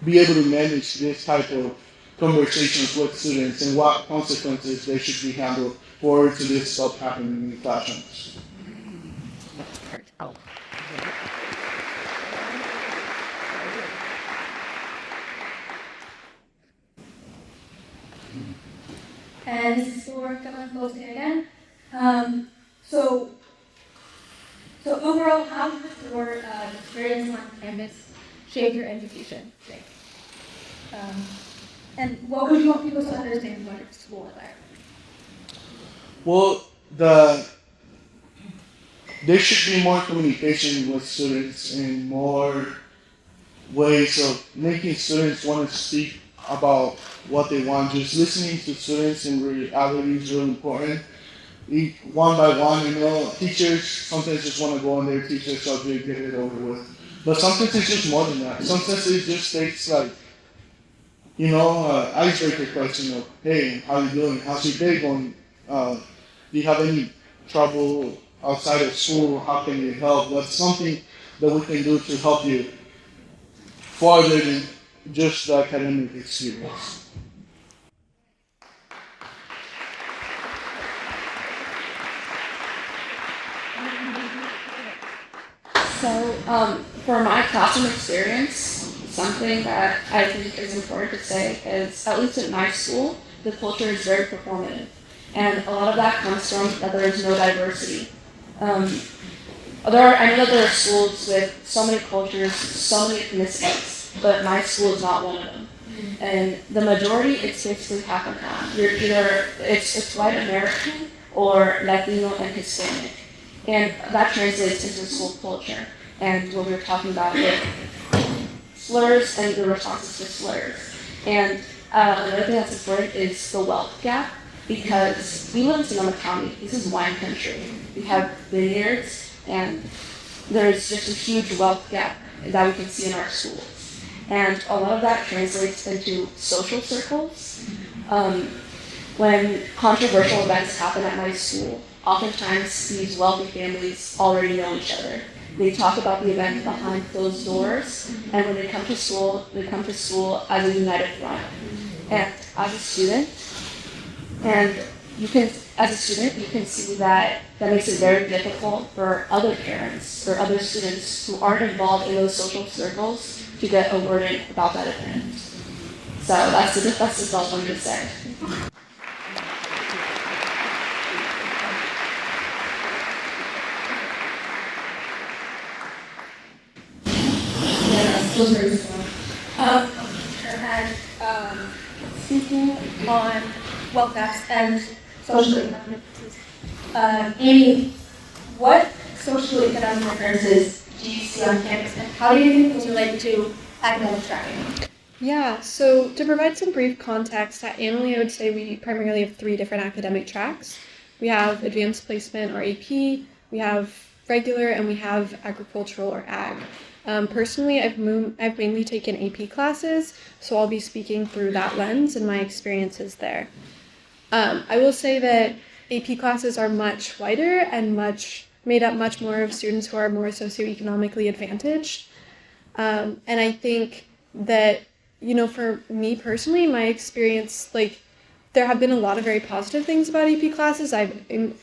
be able to manage this type of conversations with students and what consequences they should be handled for to this stuff happening in the classrooms. And this is for Governor Dulce again. So overall, how has your experience on campus shaped your education today? And what would you want people to understand about school there? Well, there should be more communication with students and more ways of making students want to speak about what they want. Just listening to students in reality is really important. One by one, teachers sometimes just want to go on their teacher subject, get it over with. But sometimes it's just more than that. Sometimes it just takes icebreaker question of, hey, how you doing? How's your day going? Do you have any trouble outside of school? How can you help? What's something that we can do to help you farther than just the academic experience? So, for my classroom experience, something that I think is important to say is, at least at my school, the culture is very performative. And a lot of that comes from that there is no diversity. I know that there are schools with so many cultures, so many ethnicities, but my school is not one of them. And the majority, it's basically half and half. You're either, it's white American or Latino and Hispanic. And that translates into school culture and what we were talking about with slurs and the responses to slurs. And another thing that's important is the wealth gap, because we live in Sonoma County. This is wine country. We have vineyards, and there's just a huge wealth gap that we can see in our schools. And a lot of that translates into social circles. When controversial events happen at my school, oftentimes these wealthy families already know each other. They talk about the event behind closed doors, and when they come to school as a united front. And as a student, you can see that makes it very difficult for other parents or other students who aren't involved in those social circles to get a word in about that event. So that's just all I'm going to say. And speaking on wealth gaps and social economic differences, Amy, what social economic differences do you see on campus, and how do you think those relate to academic tracking? Yeah, so to provide some brief context, at Annalee, I would say we primarily have 3 different academic tracks. We have advanced placement or AP, we have regular, and we have agricultural or ag. Personally, I've mainly taken AP classes, so I'll be speaking through that lens and my experiences there. I will say that AP classes are much wider and made up much more of students who are more socioeconomically advantaged. And I think that, for me personally, my experience, there have been a lot of very positive things about AP classes. I've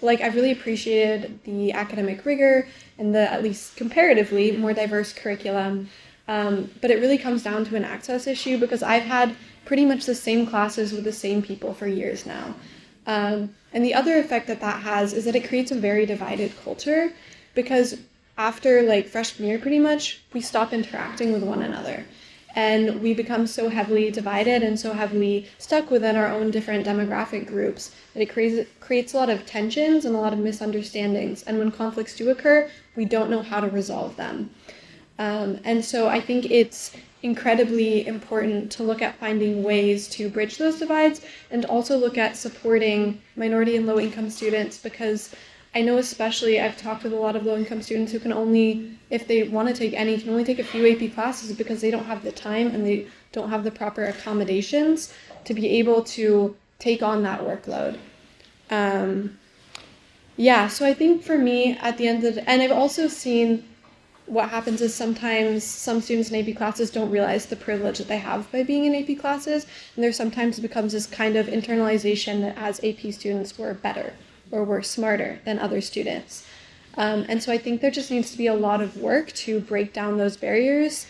really appreciated the academic rigor and the, at least comparatively, more diverse curriculum. But it really comes down to an access issue, because I've had pretty much the same classes with the same people for years now. And the other effect that has is that it creates a very divided culture, because after freshman year, pretty much, we stop interacting with one another. And we become so heavily divided and so heavily stuck within our own different demographic groups that it creates a lot of tensions and a lot of misunderstandings. And when conflicts do occur, we don't know how to resolve them. And so I think it's incredibly important to look at finding ways to bridge those divides, and also look at supporting minority and low-income students, because I know especially I've talked with a lot of low-income students who can only, if they want to take any, can only take a few AP classes because they don't have the time and they don't have the proper accommodations to be able to take on that workload. So I think for me, at the end of the, and I've also seen what happens is sometimes some students in AP classes don't realize the privilege that they have by being in AP classes, and there sometimes becomes this kind of internalization that as AP students we're better or we're smarter than other students. And so I think there just needs to be a lot of work to break down those barriers.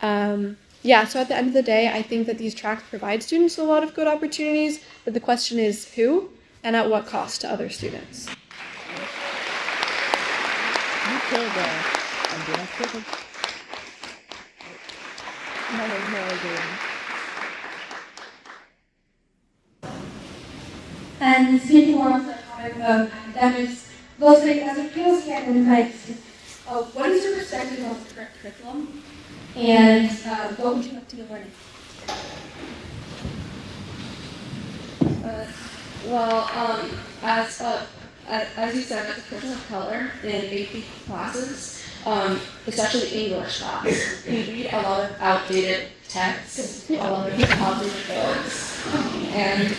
So at the end of the day, I think that these tracks provide students a lot of good opportunities, but the question is who and at what cost to other students. And speaking more on the topic of academics, Dulce, as a POC academic, what is your perspective on the current curriculum? And what would you like to be learning? As you said, as a person of color in AP classes, especially English class, we read a lot of outdated texts, a lot of outdated books, and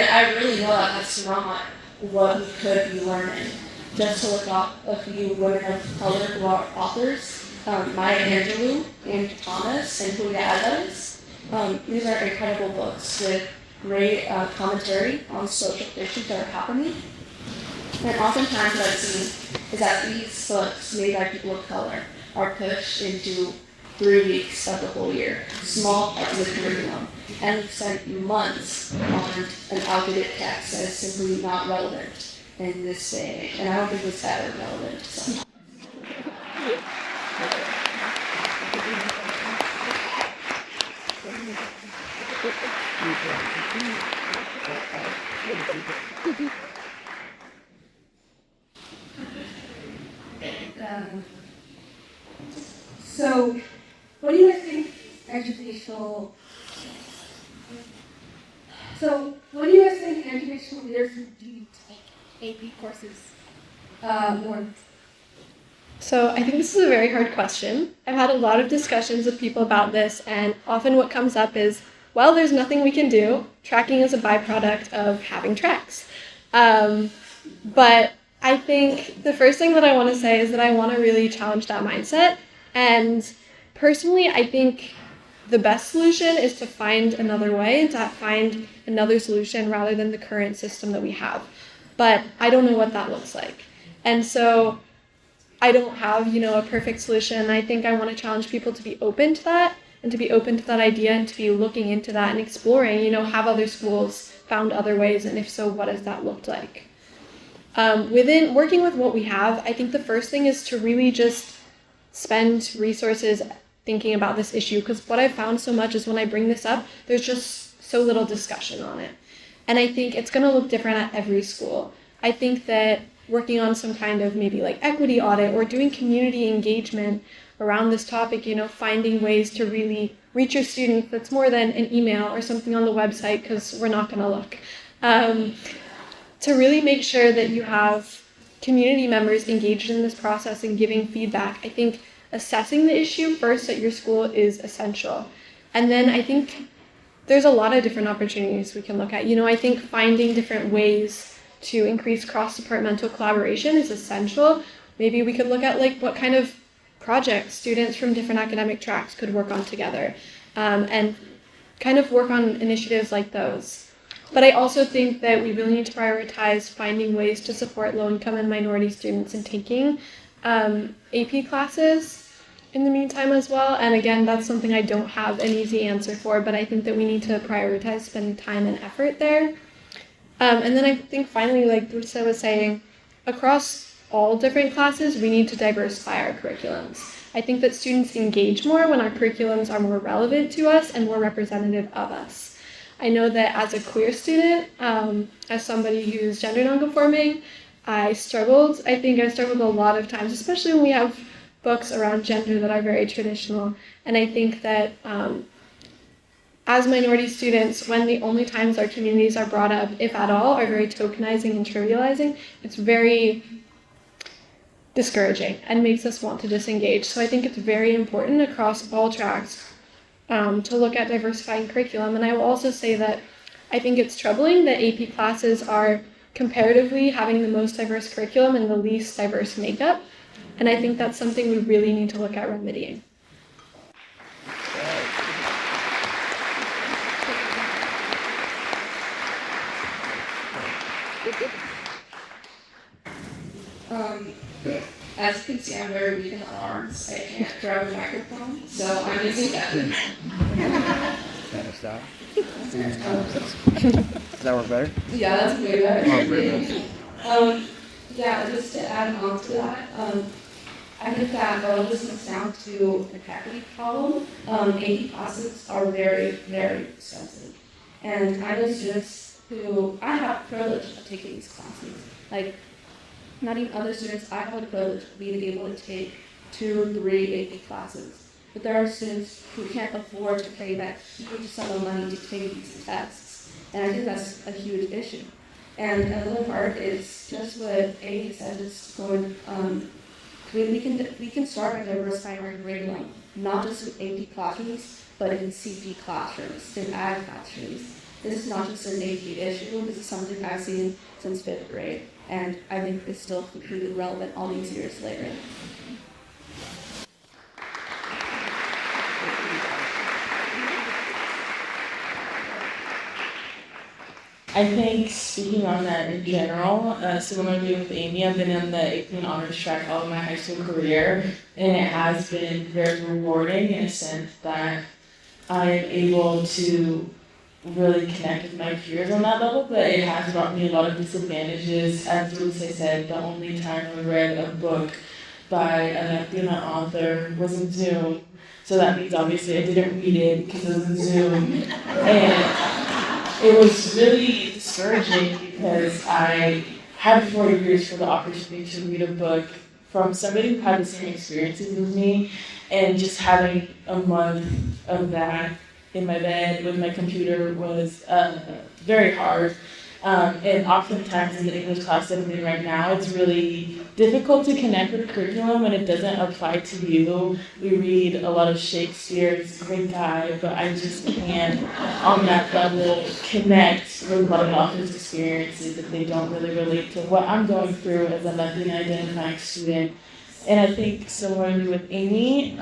I really know that that's not what we could be learning. Just to look up a few women of color who are authors, Maya Angelou, Angie Thomas, and Julia Adams. These are incredible books with great commentary on social issues that are happening. And oftentimes what I've seen is that these books made by people of color are pushed into 3 weeks of the whole year, small parts of the curriculum, and we've spent months on an outdated text that is simply not relevant in this day, and I don't think it's ever relevant. So. So, what do you guys think educational leaders do take AP courses more? So I think this is a very hard question. I've had a lot of discussions with people about this, and often what comes up is, well, there's nothing we can do. Tracking is a byproduct of having tracks. But I think the first thing that I want to say is that I want to really challenge that mindset. And personally, I think the best solution is to find another way and to find another solution rather than the current system that we have. But I don't know what that looks like. And so I don't have, a perfect solution. I think I want to challenge people to be open to that and to be open to that idea and to be looking into that and exploring, have other schools found other ways, and if so, what does that look like? Within working with what we have, I think the first thing is to really just spend resources thinking about this issue, because what I've found so much is when I bring this up, there's just so little discussion on it. And I think it's going to look different at every school. I think that working on some kind of maybe like equity audit or doing community engagement around this topic, finding ways to really reach your students that's more than an email or something on the website, because we're not going to look. To really make sure that you have community members engaged in this process and giving feedback. I think assessing the issue first at your school is essential. And then I think there's a lot of different opportunities we can look at. I think finding different ways to increase cross-departmental collaboration is essential. Maybe we could look at what kind of projects students from different academic tracks could work on together, and kind of work on initiatives like those. But I also think that we really need to prioritize finding ways to support low-income and minority students in taking AP classes in the meantime as well. And again, that's something I don't have an easy answer for, but I think that we need to prioritize spending time and effort there. And then I think finally, like Dulce was saying, across all different classes, we need to diversify our curriculums. I think that students engage more when our curriculums are more relevant to us and more representative of us. I know that as a queer student, as somebody who's gender nonconforming, I struggled a lot of times, especially when we have books around gender that are very traditional. And I think that as minority students, when the only times our communities are brought up, if at all, are very tokenizing and trivializing, it's very discouraging and makes us want to disengage. So I think it's very important across all tracks to look at diversifying curriculum. And I will also say that I think it's troubling that AP classes are comparatively having the most diverse curriculum and the least diverse makeup. And I think that's something we really need to look at remedying. As you can see, I'm very weak in the arms. I can't grab a microphone, so I'm using that. Stop. Does that work better? Yeah, that's way better. Oh, way better. Yeah, just to add on to that, I think that a lot of this comes down to the faculty problem. AP classes are very, very expensive. And I know students who, I have the privilege of taking these classes. Like, not even other students, I have the privilege of being able to take 2 or 3 AP classes. But there are students who can't afford to pay that huge sum of money to take these tests. And I think that's a huge issue. And another part is just what Amy said, just going, we can start by diversifying our curriculum, not just with AP classrooms, but in CP classrooms, in ag classrooms. This is not just an AP issue, this is something I've seen since 5th grade, and I think it's still completely relevant all these years later. I think speaking on that in general, similarly with Amy, I've been in the AP and honors track all of my high school career, and it has been very rewarding in a sense that I am able to really connect with my peers on that level, but it has brought me a lot of disadvantages. As Dulce said, the only time I read a book by a Latina author was in Zoom, so that means obviously I didn't read it because it was in Zoom, and it was really discouraging because I had 4 years for the opportunity to read a book from somebody who had the same experiences as me, and just having a month of that in my bed with my computer was very hard. And oftentimes in the English class that I'm in right now, it's really difficult to connect with curriculum when it doesn't apply to you. We read a lot of Shakespeare, it's a great guy, but I just can't, on that level, connect with a lot of authors' experiences if they don't really relate to what I'm going through as a Latina identifying student. And I think similarly with Amy,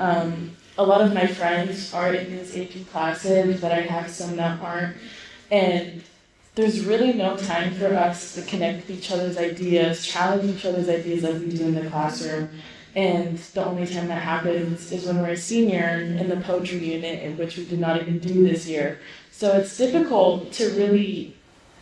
a lot of my friends are in these AP classes, but I have some that aren't. And there's really no time for us to connect with each other's ideas, challenge each other's ideas like we do in the classroom. And the only time that happens is when we're a senior in the poetry unit, in which we did not even do this year. So it's difficult to really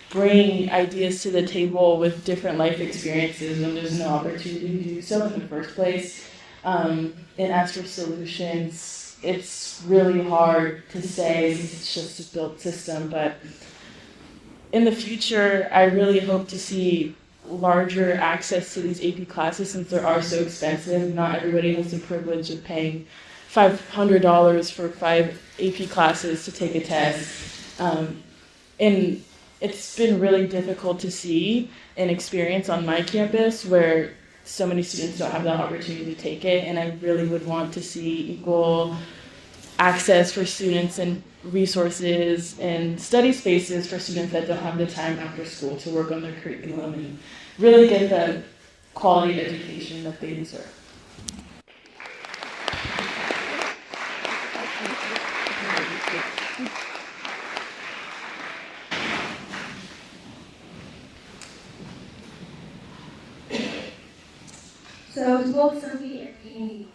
bring ideas to the table with different life experiences when there's no opportunity to do so in the first place. And as for solutions, it's really hard to say since it's just a built system, but in the future, I really hope to see larger access to these AP classes since they are so expensive. Not everybody has the privilege of paying $500 for 5 AP classes to take a test. And it's been really difficult to see and experience on my campus where so many students don't have that opportunity to take it, and I really would want to see equal access for students and resources and study spaces for students that don't have the time after school to work on their curriculum and really get the quality education that they deserve. So, to both Sophie and Amy,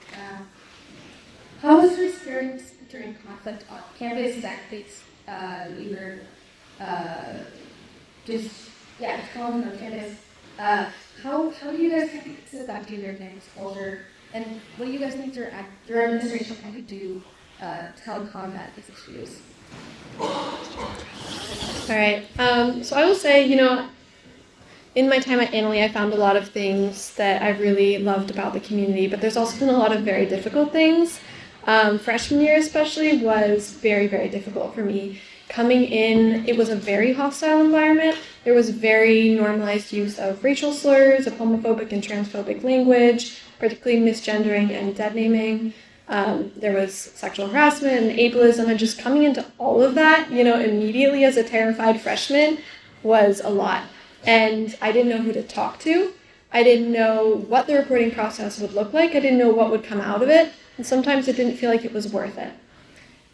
how was your experience during conflict on campus, tactics, either just calling on campus? How do you guys think it's affecting your campus culture? And what do you guys think your administration could do to help combat these issues? All right. So I will say, in my time at Annalee, I found a lot of things that I really loved about the community, but there's also been a lot of very difficult things. Freshman year especially was very, very difficult for me. Coming in, it was a very hostile environment. There was very normalized use of racial slurs, of homophobic and transphobic language, particularly misgendering and dead naming. There was sexual harassment and ableism, and just coming into all of that, immediately as a terrified freshman was a lot. And I didn't know who to talk to. I didn't know what the reporting process would look like. I didn't know what would come out of it. And sometimes it didn't feel like it was worth it.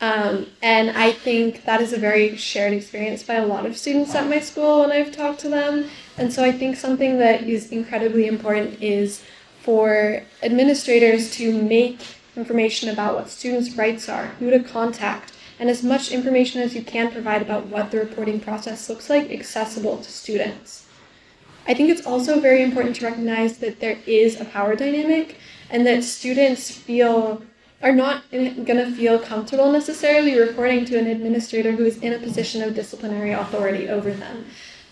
And I think that is a very shared experience by a lot of students at my school when I've talked to them. And so I think something that is incredibly important is for administrators to make information about what students' rights are, who to contact, and as much information as you can provide about what the reporting process looks like accessible to students. I think it's also very important to recognize that there is a power dynamic and that students are not going to feel comfortable necessarily reporting to an administrator who is in a position of disciplinary authority over them.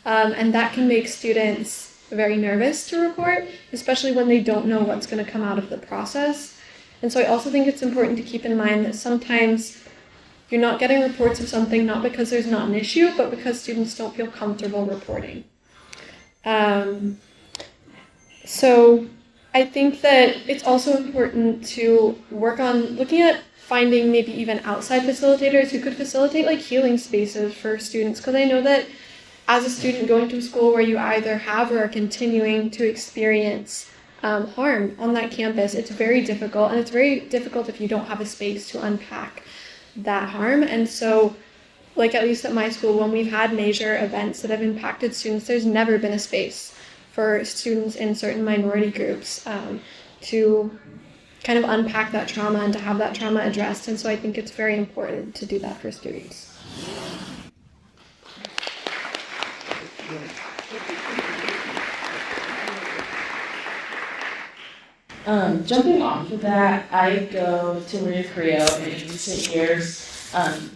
And that can make students very nervous to report, especially when they don't know what's going to come out of the process. And so I also think it's important to keep in mind that sometimes you're not getting reports of something not because there's not an issue, but because students don't feel comfortable reporting. So I think that it's also important to work on looking at finding maybe even outside facilitators who could facilitate like healing spaces for students, because I know that as a student going to a school where you either have or are continuing to experience harm on that campus, it's very difficult, and it's very difficult if you don't have a space to unpack that harm. And so, like at least at my school, when we've had major events that have impacted students, there's never been a space for students in certain minority groups to kind of unpack that trauma and to have that trauma addressed. And so I think it's very important to do that for students. Jumping off of that, I go to Carillo, and in recent years,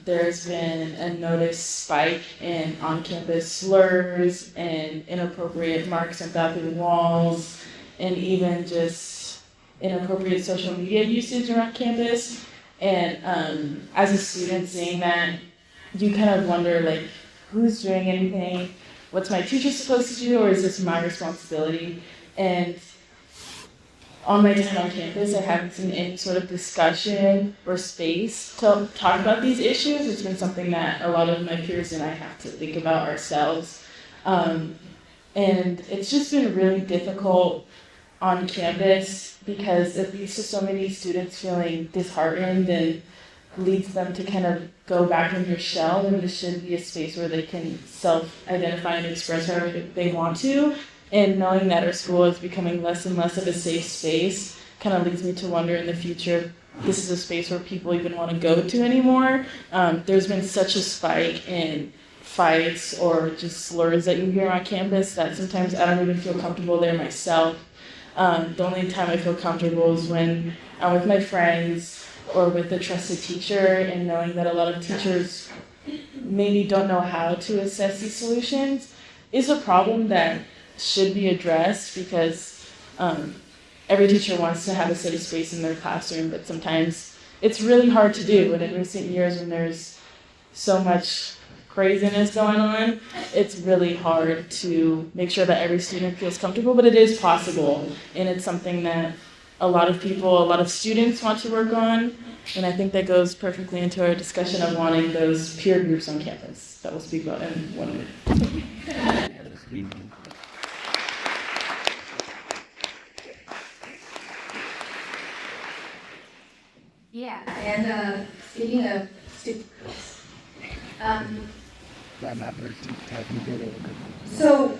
there's been a noticed spike in on-campus slurs and inappropriate marks on bathroom walls, and even just inappropriate social media usage around campus. And as a student seeing that, you kind of wonder, like, who's doing anything? What's my teacher supposed to do, or is this my responsibility? And on my time on campus, I haven't seen any sort of discussion or space to talk about these issues. It's been something that a lot of my peers and I have to think about ourselves. And it's just been really difficult on campus because it leads to so many students feeling disheartened and leads them to kind of go back in their shell, and this should be a space where they can self-identify and express however they want to. And knowing that our school is becoming less and less of a safe space kind of leads me to wonder in the future if this is a space where people even want to go to anymore. There's been such a spike in fights or just slurs that you hear on campus that sometimes I don't even feel comfortable there myself. The only time I feel comfortable is when I'm with my friends or with a trusted teacher, and knowing that a lot of teachers maybe don't know how to assess these solutions is a problem that should be addressed, because every teacher wants to have a safe space in their classroom, but sometimes it's really hard to do. And in recent years, when there's so much craziness going on, it's really hard to make sure that every student feels comfortable, but it is possible. And it's something that a lot of students want to work on. And I think that goes perfectly into our discussion of wanting those peer groups on campus that we'll speak about in 1 minute. Yeah, and speaking of so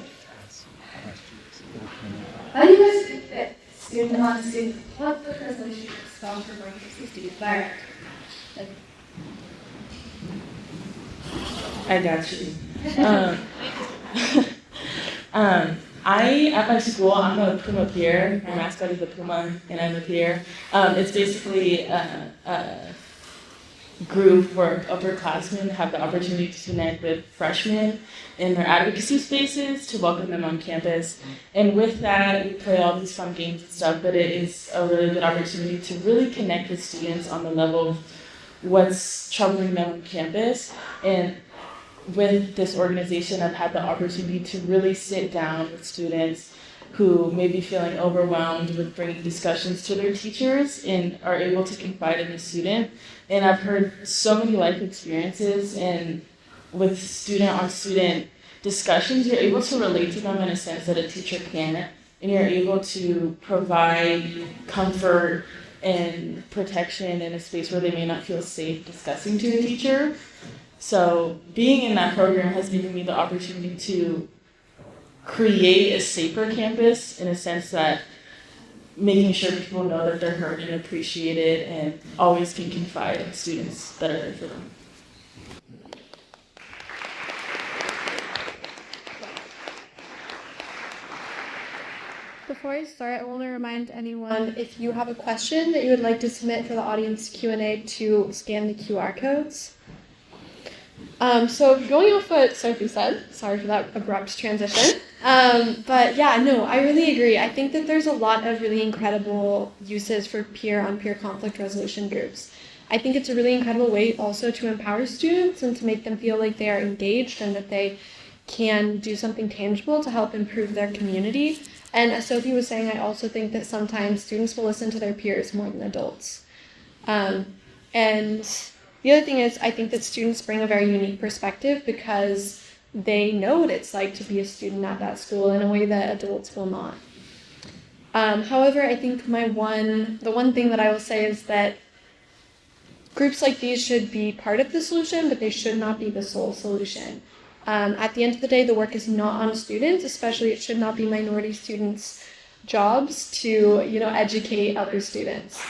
how do you guys think that student on student, what the resolution is from for bringing to student environment? I got you. At my school, I'm a Puma peer. My mascot is a Puma, and I'm a peer. It's basically a group where upperclassmen have the opportunity to connect with freshmen in their advocacy spaces to welcome them on campus. And with that, we play all these fun games and stuff, but it is a really good opportunity to really connect with students on the level of what's troubling them on campus. And with this organization, I've had the opportunity to really sit down with students who may be feeling overwhelmed with bringing discussions to their teachers and are able to confide in a student. And I've heard so many life experiences, and with student-on-student discussions, you're able to relate to them in a sense that a teacher can't, and you're able to provide comfort and protection in a space where they may not feel safe discussing to a teacher. So being in that program has given me the opportunity to create a safer campus in a sense that making sure people know that they're heard and appreciated and always can confide in students that are there for them. Before I start, I want to remind anyone, if you have a question that you would like to submit for the audience Q&A, to scan the QR codes. So going off what Sophie said, sorry for that abrupt transition, but yeah, no, I really agree. I think that there's a lot of really incredible uses for peer-on-peer conflict resolution groups. I think it's a really incredible way also to empower students and to make them feel like they are engaged and that they can do something tangible to help improve their community. And as Sophie was saying, I also think that sometimes students will listen to their peers more than adults. And the other thing is, I think that students bring a very unique perspective because they know what it's like to be a student at that school in a way that adults will not. However, I think the one thing that I will say is that groups like these should be part of the solution, but they should not be the sole solution. At the end of the day, the work is not on students, especially it should not be minority students' jobs to, educate other students.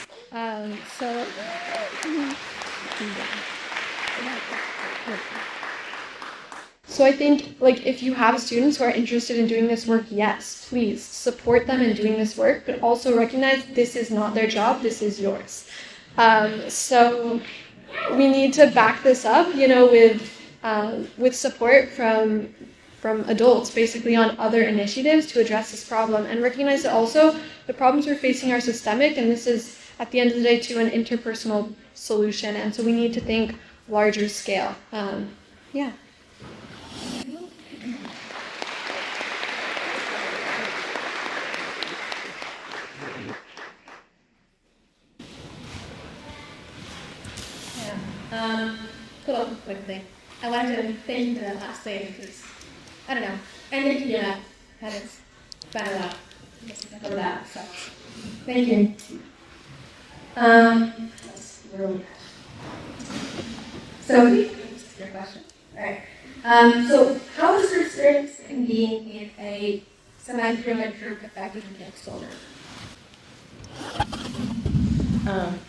So I think, if you have students who are interested in doing this work, yes, please support them in doing this work, but also recognize this is not their job, this is yours. So we need to back this up, with support from adults, basically, on other initiatives to address this problem, and recognize that also the problems we're facing are systemic, and this is, at the end of the day, too, an interpersonal solution, and so we need to think larger scale. Yeah. Put up a quick thing. I wanted to thank you for that last thing because, I don't know, I think haven't spent a lot for that, so thank you. That's really good. Sophie, your question. All right. So how was your experience in being in a semi-privileged group affected against children?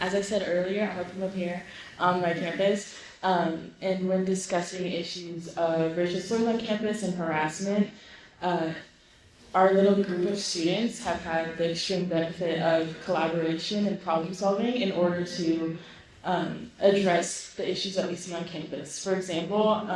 As I said earlier, I'm from up here on my campus, and when discussing issues of racial slurs on campus and harassment, our little group of students have had the extreme benefit of collaboration and problem solving in order to address the issues that we see on campus. For example,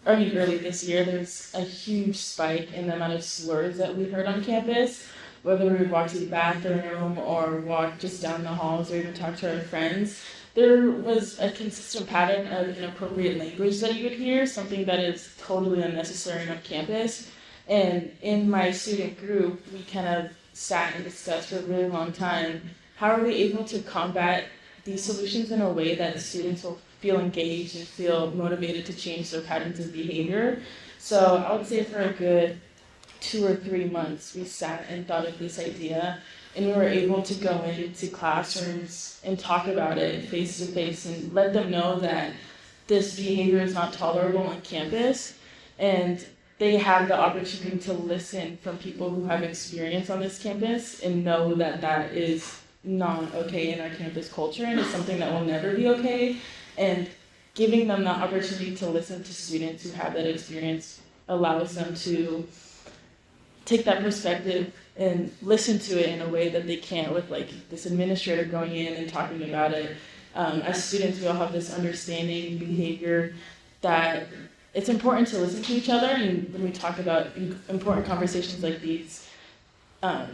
early this year, there's a huge spike in the amount of slurs that we heard on campus, whether we would walk to the bathroom or walk just down the halls or even talk to our friends. There was a consistent pattern of inappropriate language that you would hear, something that is totally unnecessary on campus. And in my student group, we kind of sat and discussed for a really long time, how are we able to combat these solutions in a way that the students will feel engaged and feel motivated to change their patterns of behavior. So I would say for a good 2 or 3 months, we sat and thought of this idea, and we were able to go into classrooms and talk about it face to face and let them know that this behavior is not tolerable on campus, and they have the opportunity to listen from people who have experience on this campus and know that that is not okay in our campus culture and it's something that will never be okay. And giving them the opportunity to listen to students who have that experience allows them to take that perspective and listen to it in a way that they can't with this administrator going in and talking about it. As students, we all have this understanding behavior that it's important to listen to each other, and when we talk about important conversations like these,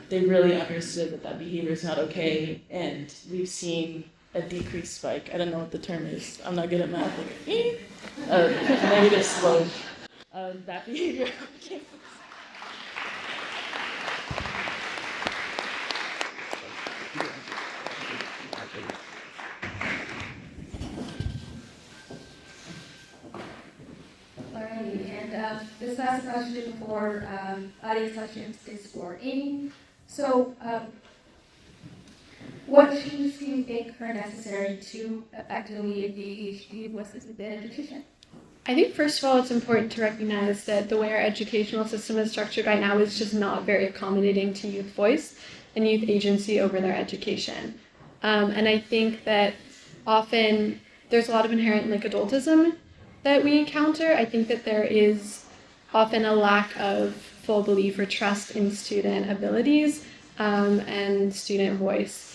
they really understood that behavior is not okay, and we've seen a decreased spike. I don't know what the term is. I'm not good at math. Negative slope of that behavior. And this last question for audience questions is for Amy. So What changes do you think are necessary to effectively engage the voices within education? I think first of all, it's important to recognize that the way our educational system is structured right now is just not very accommodating to youth voice and youth agency over their education. And I think that often there's a lot of inherent like adultism that we encounter. I think that there is often a lack of full belief or trust in student abilities and student voice.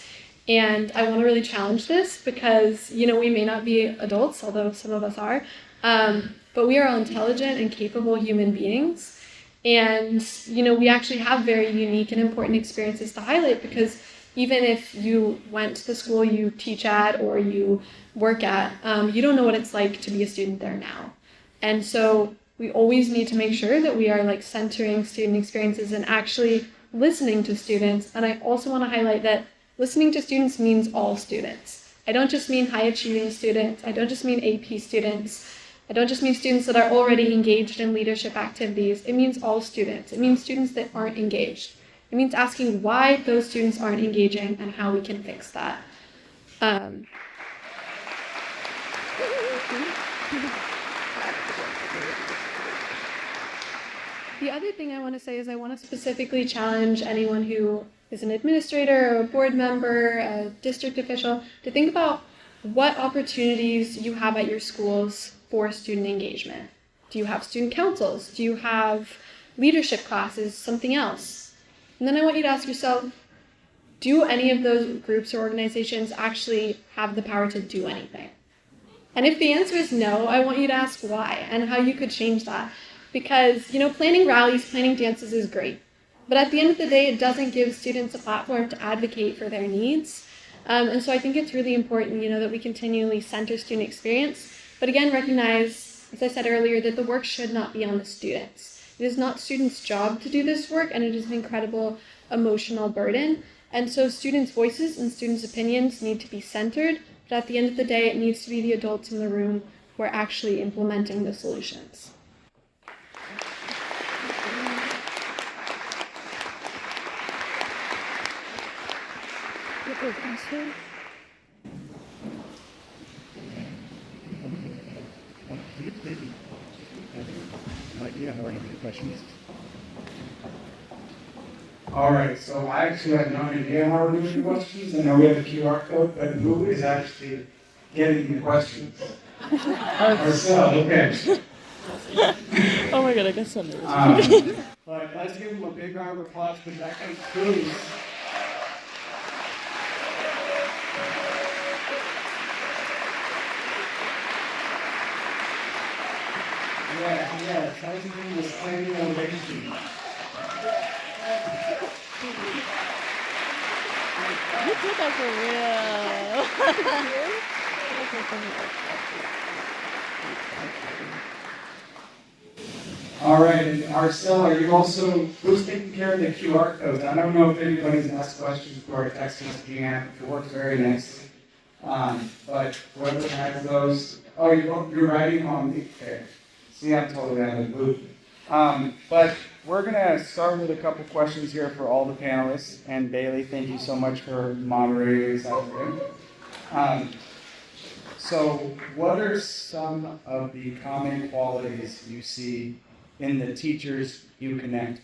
And I want to really challenge this because, we may not be adults, although some of us are, but we are all intelligent and capable human beings. And, we actually have very unique and important experiences to highlight because even if you went to the school you teach at or you work at, you don't know what it's like to be a student there now. And so we always need to make sure that we are centering student experiences and actually listening to students. And I also want to highlight that listening to students means all students. I don't just mean high achieving students. I don't just mean AP students. I don't just mean students that are already engaged in leadership activities. It means all students. It means students that aren't engaged. It means asking why those students aren't engaging and how we can fix that. The other thing I want to say is I want to specifically challenge anyone who is an administrator or a board member, a district official, to think about what opportunities you have at your schools for student engagement. Do you have student councils? Do you have leadership classes, something else? And then I want you to ask yourself, do any of those groups or organizations actually have the power to do anything? And if the answer is no, I want you to ask why and how you could change that. Because, planning rallies, planning dances is great. But at the end of the day, it doesn't give students a platform to advocate for their needs. And so I think it's really important, that we continually center student experience. But again, recognize, as I said earlier, that the work should not be on the students. It is not students' job to do this work, and it is an incredible emotional burden. And so students' voices and students' opinions need to be centered. But at the end of the day, it needs to be the adults in the room who are actually implementing the solutions. Questions? All right, so I actually have no idea how we're doing the questions. I know we have a QR code, but who is actually getting the questions? Ourselves, okay. Oh my god, I guess I'm nervous. But let's give them a big round of applause because that comes through. Yeah, try to do the standing ovation. You did that for real. All right, and Arcel, are you also, who's taking care of the QR codes? I don't know if anybody's asked questions for our text messaging app. It works very nicely. But whoever has those, you're writing on the, okay. See, I'm totally out of the loop. But we're going to start with a couple questions here for all the panelists. And Bailey, thank you so much for moderating this afternoon. So what are some of the common qualities you see in the teachers you connect?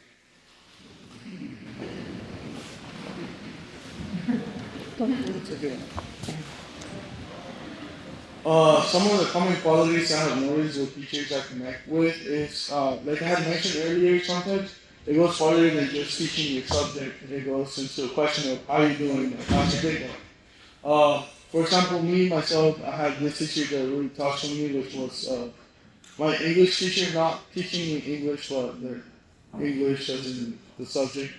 Some of the common qualities I have noticed with teachers I connect with is, like I had mentioned earlier, sometimes it goes farther than just teaching your subject. It goes into a question of how you're doing and how's your day going. For example, myself, I had this teacher that really talked to me, which was my English teacher, not teaching me English, but the English as in the subject.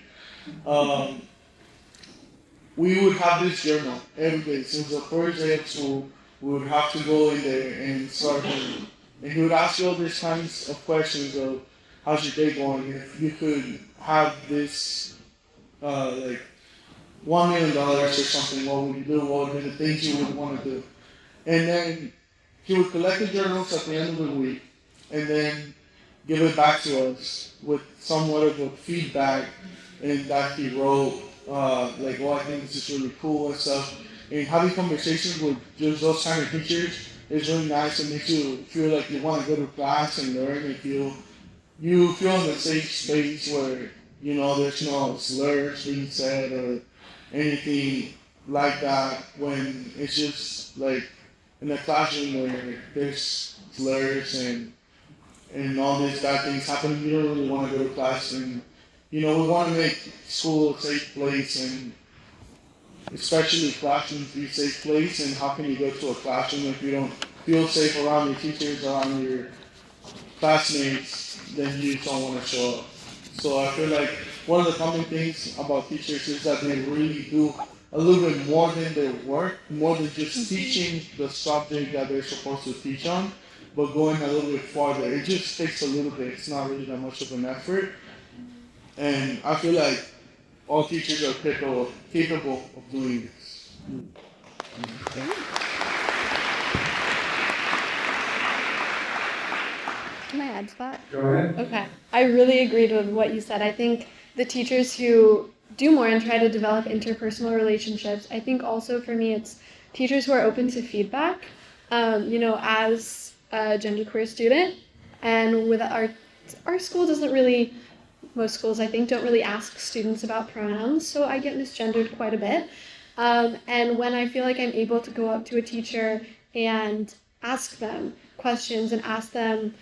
We would have this journal every day. Since the first day of school, we would have to go in there and start journaling. And he would ask you all these kinds of questions of how's your day going? If you could have this, like, $1 million or something, what would you do? What would be the things you would want to do? And then he would collect the journals at the end of the week and then give it back to us with somewhat of a feedback and that he wrote like, oh, I think this is really cool and stuff. And having conversations with just those kind of teachers is really nice and makes you feel like you want to go to class and learn and you feel in a safe space where, you know, there's no slurs being said or anything like that, when it's just like in a classroom where there's slurs and all these bad things happen. You don't really want to go to class, and you know, we want to make school a safe place, and especially classrooms be a safe place. And how can you go to a classroom if you don't feel safe around your teachers, around your classmates? Then you don't want to show up. So I feel like one of the common things about teachers is that they really do a little bit more than their work, more than just teaching the subject that they're supposed to teach on, but going a little bit farther. It just takes a little bit. It's not really that much of an effort. And I feel like all teachers are capable of doing this. Can I add to that? Go ahead. Okay. I really agreed with what you said. I think the teachers who do more and try to develop interpersonal relationships, I think also for me it's teachers who are open to feedback. You know, as a genderqueer student, and with our school doesn't really, most schools I think don't really ask students about pronouns, so I get misgendered quite a bit. And when I feel like I'm able to go up to a teacher and ask them questions and ask them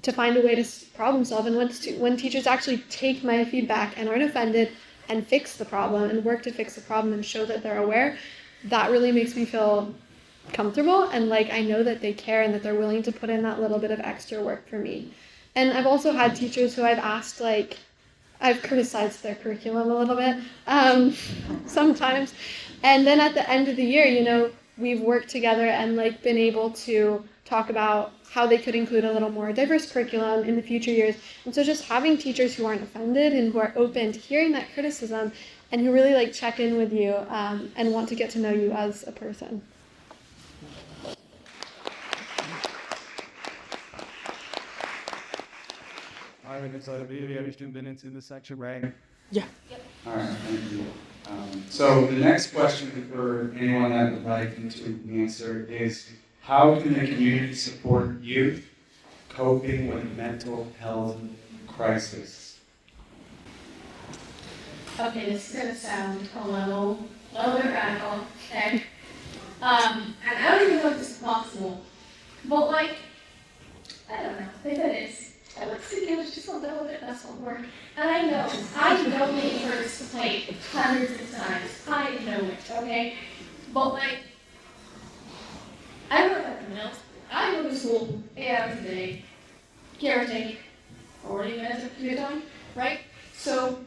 to find a way to problem solve, and when teachers actually take my feedback and aren't offended and fix the problem and work to fix the problem and show that they're aware, that really makes me feel comfortable and like I know that they care and that they're willing to put in that little bit of extra work for me. And I've also had teachers who I've asked, like, I've criticized their curriculum a little bit sometimes, and then at the end of the year, you know, we've worked together and like been able to talk about how they could include a little more diverse curriculum in the future years. And so just having teachers who aren't offended and who are open to hearing that criticism and who really like check in with you and want to get to know you as a person. All right, so we have 2 minutes in this section, right? Yeah. All right, thank you. So the next question for anyone that would like to answer is, how can the community support youth coping with mental health crisis? Okay, this is gonna sound a little bit radical, okay? And I don't even know if this is possible, but like, I don't know, if it is, I would think it was just a little bit less homework. And I know you've heard this complaint hundreds of times. I know it, okay? But like, I don't know about else. I go to school 8 hours a day, give or take 40 minutes of computer time, right? So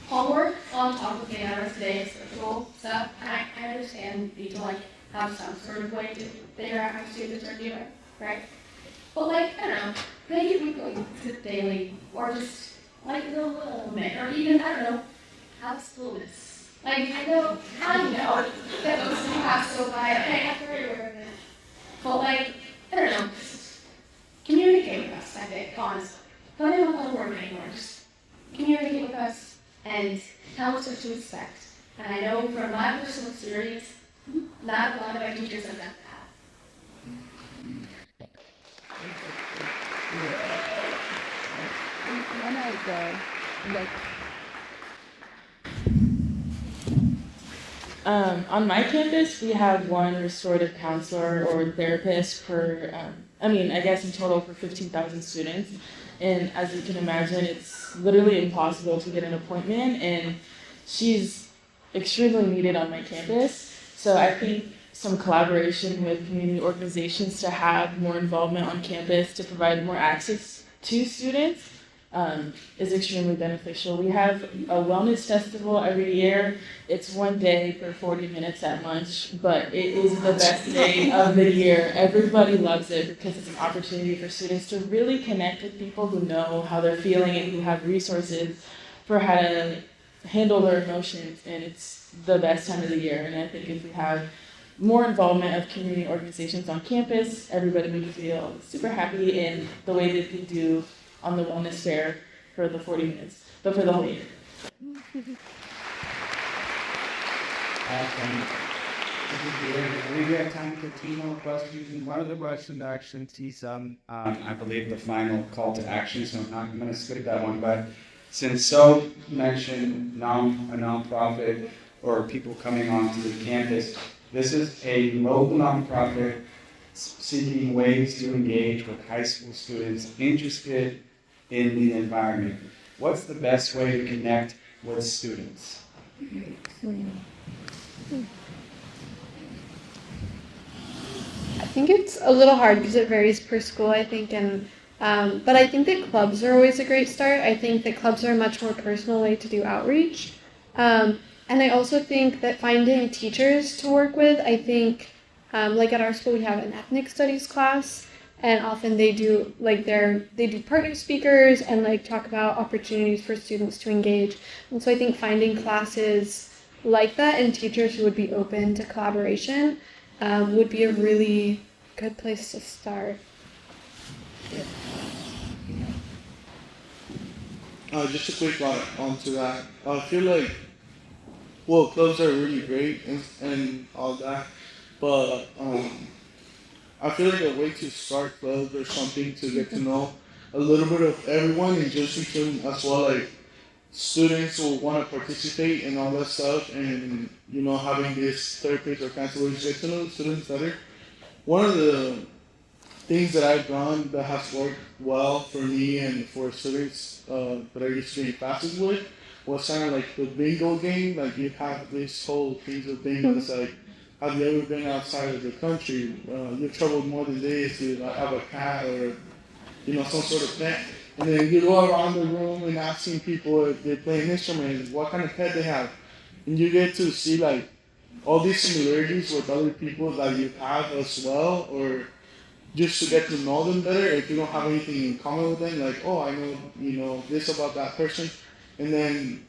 homework on top of 8 hours a day is school stuff. And I understand you need to like have some sort of way to figure out how students are doing, right? But like, I don't know, make it weekly to daily, or just like a little bit, or even, I don't know, have slowness. Like, I know that those things pass so by, and I have to be aware of it. But like, I don't know, communicate with us, I think, honestly. Don't even want to work anymore, just communicate with us and tell us what to expect. And I know from my personal experience, not a lot of our teachers have done that. When I go, like, on my campus, we have one restorative counselor or therapist per, I guess in total for 15,000 students. And as you can imagine, it's literally impossible to get an appointment, and she's extremely needed on my campus. So I think some collaboration with community organizations to have more involvement on campus to provide more access to students is extremely beneficial. We have a wellness festival every year. It's one day for 40 minutes at lunch, but it is the best day of the year. Everybody loves it because it's an opportunity for students to really connect with people who know how they're feeling and who have resources for how to handle their emotions, and it's the best time of the year. And I think if we have more involvement of community organizations on campus, everybody would feel super happy in the way that they do on the wellness fair for the 40 minutes, but for the whole year. Awesome. I believe we have time for 2 more questions, and one of the questions actually tees I believe the final call to action, so I'm going to skip that one. But since Soph mentioned a nonprofit or people coming onto the campus, this is a local nonprofit seeking ways to engage with high school students interested in the environment. What's the best way to connect with students? I think it's a little hard because it varies per school, I think, and but I think that clubs are always a great start. I think that clubs are a much more personal way to do outreach. And I also think that finding teachers to work with, I think, like at our school, we have an ethnic studies class, and often they do they do partner speakers and like talk about opportunities for students to engage. And so I think finding classes like that and teachers who would be open to collaboration would be a really good place to start. Just a quick thought onto that. I feel like, well, clubs are really great and all that, but I feel like a way to start clubs or something to get to know a little bit of everyone and just between as well, like students will want to participate and all that stuff, and you know, having this therapists or counselors get to know the students better. One of the things that I've done that has worked well for me and for students that I used to be in classes with was kind of like the bingo game. Like you have this whole piece of bingo that's like, have you ever been outside of the country? You've traveled more than this, you have a cat or, you know, some sort of pet. And then you go around the room and asking people if they play an instrument, what kind of pet they have. And you get to see like all these similarities with other people that you have as well, or just to get to know them better if you don't have anything in common with them, like, oh, I know, you know, this about that person. And then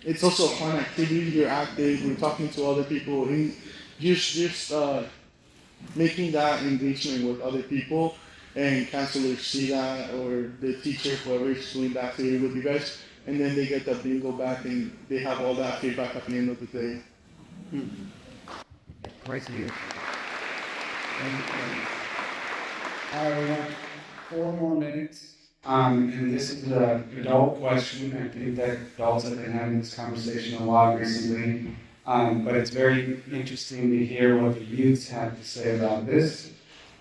it's also a fun activity, you're active, you're talking to other people, and just making that engagement with other people, and counselors see that, or the teacher, whoever is doing that activity with you guys, and then they get that bingo back and they have all that feedback at the end of the day. Right here. All right, we have 4 more minutes. And this is an adult question. I think that adults have been having this conversation a lot recently. But it's very interesting to hear what the youths have to say about this.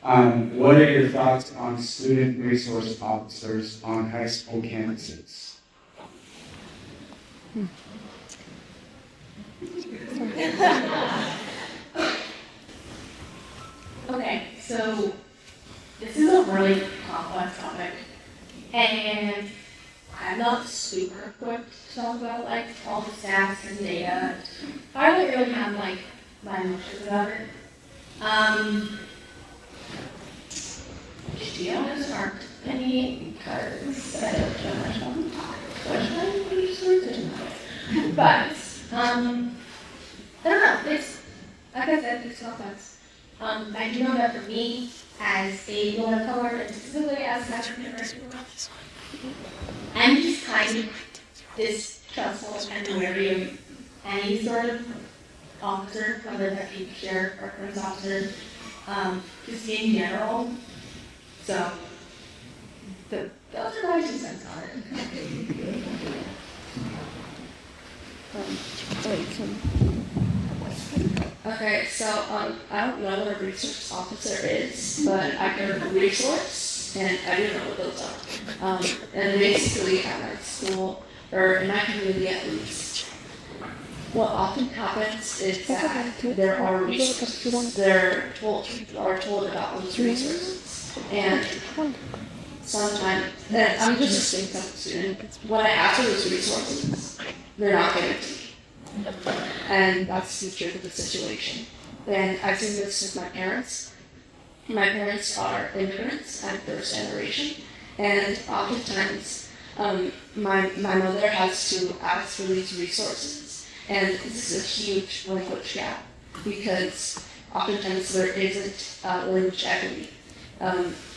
What are your thoughts on student resource officers on high school campuses? Okay, so this is a really complex topic, and I'm not super equipped to talk about like all the stats and data. I don't really have like my emotions about it. Do you want to start any? Because I don't know much on the topic. But I don't know. It's like I said, it's complex. I do know that for me, as a woman of color, and specifically as an African American, I'm just kind of distrustful and wary of any sort of officer, whether that be sheriff or police officer, just in general. So, those are my 2 cents on it. Okay, so I don't know what a resource officer is, but I heard resource, and I do know what those are. And basically at my school, or in my community at least, what often happens is that there are resources. They're told about those resources. And sometimes, and I'm just a same type of student, when I ask for those resources, they're not given to me. And that's the truth of the situation. And I've seen this with my parents. My parents are immigrants. I'm first generation. And oftentimes, my mother has to ask for these resources. And this is a huge language gap because oftentimes there isn't language equity.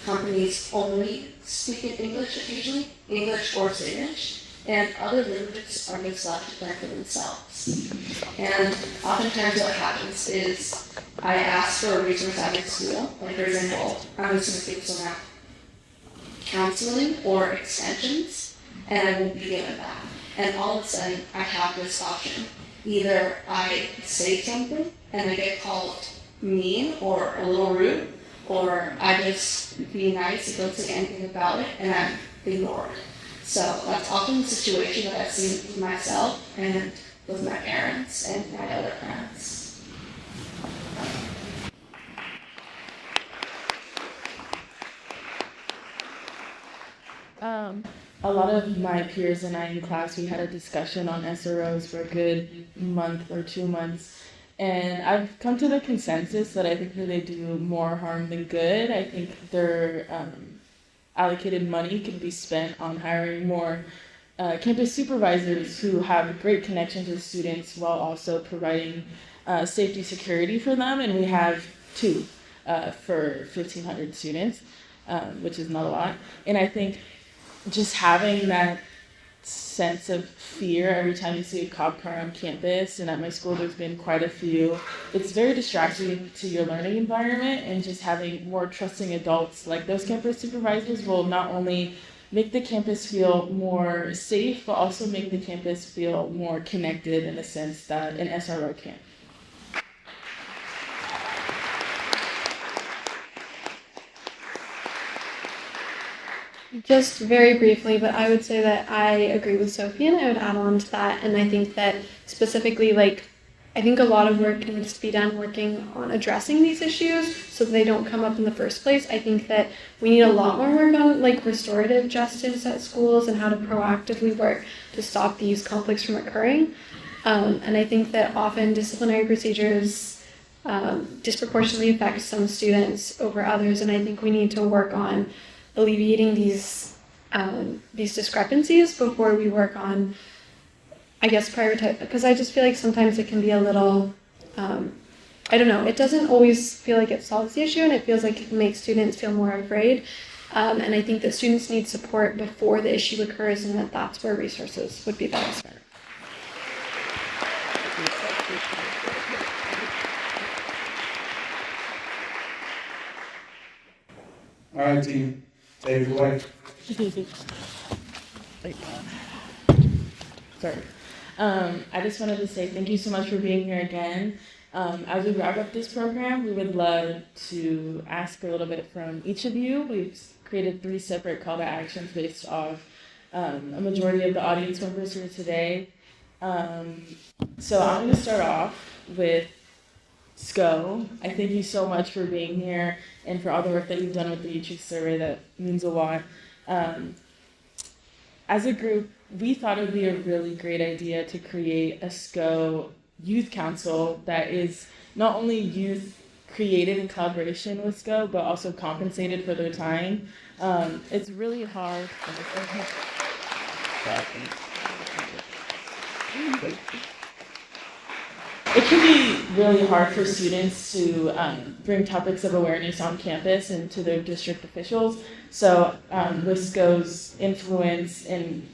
Companies only speak in English occasionally, English or Spanish. and other movements are just left to plan for themselves. And oftentimes what happens is I ask for a resource at my school, like for example, I'm just going to speak around counseling or extensions, and I won't be given that. And all of a sudden, I have this option. Either I say something and I get called mean or a little rude, or I just be nice and don't say anything about it and I'm ignored. So that's often the situation that I've seen with myself and with my parents and my other parents. A lot of my peers and I in class, we had a discussion on SROs for a good month or 2 months. And I've come to the consensus that I think that they do more harm than good. I think their allocated money can be spent on hiring more campus supervisors who have great connections with students while also providing safety security for them. And we have 2 for 1,500 students, which is not a lot. And I think just having that sense of fear every time you see a cop car on campus, and at my school there's been quite a few, it's very distracting to your learning environment, and just having more trusting adults like those campus supervisors will not only make the campus feel more safe, but also make the campus feel more connected in the sense that an SRO can. Just very briefly, but I would say that I agree with Sophie, and I would add on to that. And I think that specifically, I think a lot of work needs to be done working on addressing these issues so that they don't come up in the first place. I think that we need a lot more work on restorative justice at schools and how to proactively work to stop these conflicts from occurring. And I think that often disciplinary procedures disproportionately affect some students over others, and I think we need to work on alleviating these discrepancies before we work on, I guess, prioritize, because I just feel like sometimes it can be a little, I don't know, it doesn't always feel like it solves the issue, and it feels like it makes students feel more afraid. And I think that students need support before the issue occurs, and that's where resources would be best. All right, team. Take it away. Sorry. I just wanted to say thank you so much for being here again. As we wrap up this program, we would love to ask a little bit from each of you. We've created 3 separate call to actions based off a majority of the audience members here today. So I'm going to start off with SCO. I thank you so much for being here and for all the work that you've done with the Matrix survey. That means a lot. As a group, we thought it would be a really great idea to create a SCO youth council that is not only youth created in collaboration with SCO, but also compensated for their time. It's really hard. It can be really hard for students to bring topics of awareness on campus and to their district officials. So with SCO's influence and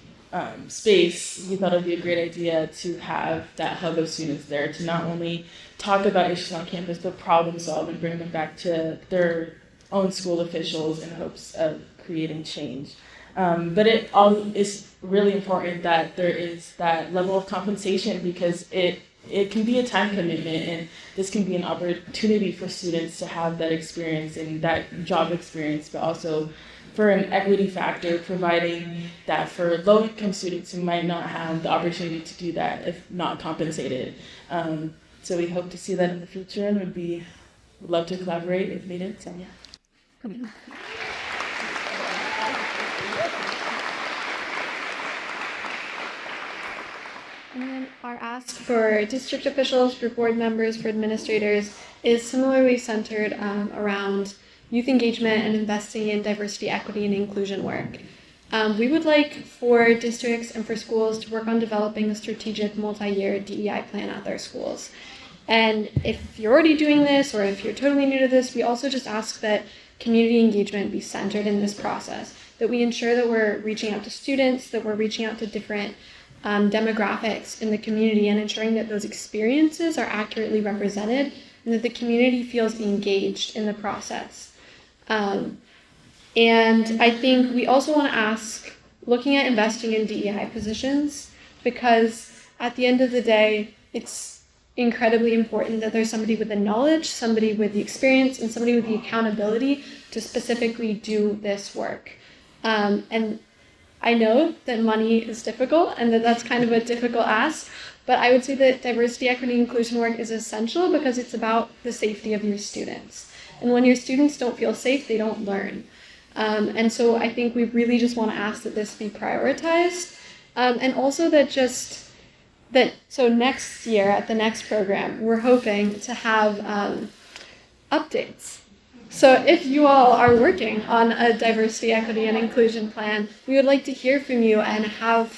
space, we thought it would be a great idea to have that hub of students there to not only talk about issues on campus, but problem solve and bring them back to their own school officials in hopes of creating change. But it all is really important that there is that level of compensation, because it can be a time commitment, and this can be an opportunity for students to have that experience and that job experience, but also for an equity factor, providing that for low-income students who might not have the opportunity to do that if not compensated. So we hope to see that in the future, and would love to collaborate if needed. So yeah. And then our ask for district officials, for board members, for administrators is similarly centered around youth engagement and investing in diversity, equity, and inclusion work. We would like for districts and for schools to work on developing a strategic multi-year DEI plan at their schools. And if you're already doing this, or if you're totally new to this, we also just ask that community engagement be centered in this process. that we ensure that we're reaching out to students, that we're reaching out to different demographics in the community, and ensuring that those experiences are accurately represented and that the community feels engaged in the process. And I think we also want to ask, looking at investing in DEI positions, because at the end of the day, it's incredibly important that there's somebody with the knowledge, somebody with the experience, and somebody with the accountability to specifically do this work. And I know that money is difficult and that that's kind of a difficult ask, but I would say that diversity, equity, inclusion work is essential because it's about the safety of your students. And when your students don't feel safe, they don't learn. And so I think we really just want to ask that this be prioritized. And also so next year at the next program, we're hoping to have updates. So if you all are working on a diversity, equity, and inclusion plan, we would like to hear from you and have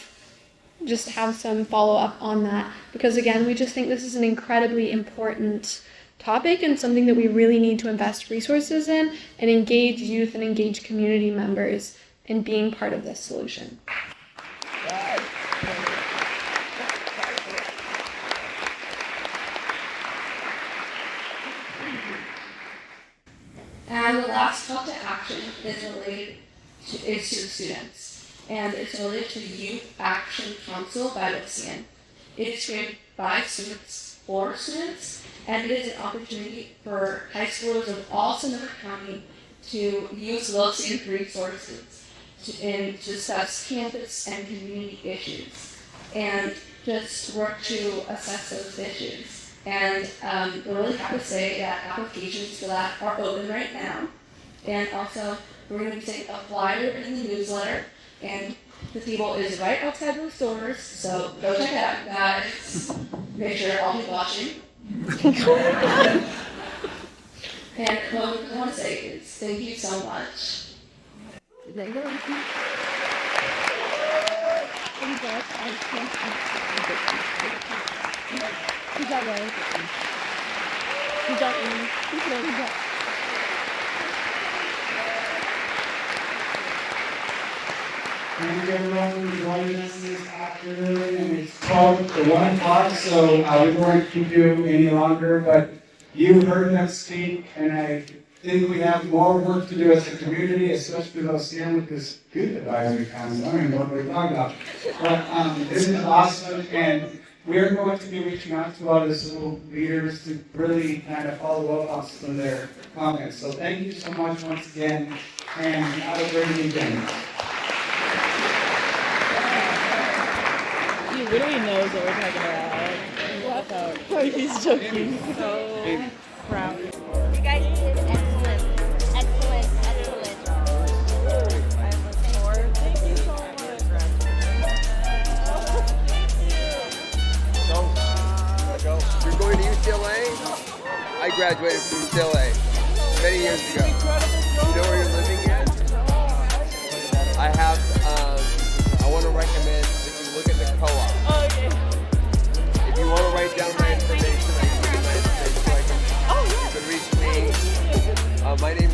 some follow-up on that. Because again, we just think this is an incredibly important topic and something that we really need to invest resources in and engage youth and engage community members in being part of this solution. And the last call to action is related to the students, and it's related to the Youth Action Council by Cien. It is created by students for students, and it is an opportunity for high schoolers of all Sonoma County to use Cien resources to discuss campus and community issues, and just work to assess those issues. And we're really happy to say that applications for that are open right now. And also, we're going to be sending a flyer in the newsletter, and the table is right outside those doors, so go check it out, guys. Make sure I'll be watching. And what I want to say is thank you so much. Good job, guys. Good job, Amy. Good job. Thank you everyone for joining us this afternoon, and it's 12 to 1 o'clock, so we won't keep you any longer, but you've heard them speak, and I think we have more work to do as a community, especially those Cien with this good advisory council. I don't even know what we're talking about. But this is awesome, and we're going to be reaching out to a lot of the school leaders to really kind of follow up on some of their comments. So thank you so much once again, and have a great weekend. He literally knows what we're talking about. Laugh out. He's joking. So proud. You guys did excellent. Excellent. Excellent. I'm looking forward. Thank you so much. So, you're going to UCLA? I graduated from UCLA many years ago. You know where you're living yet? I have, I want to recommend that you look at the co-op. Oh, okay. If you want to write down my information, I can give you my information so you can reach me. My name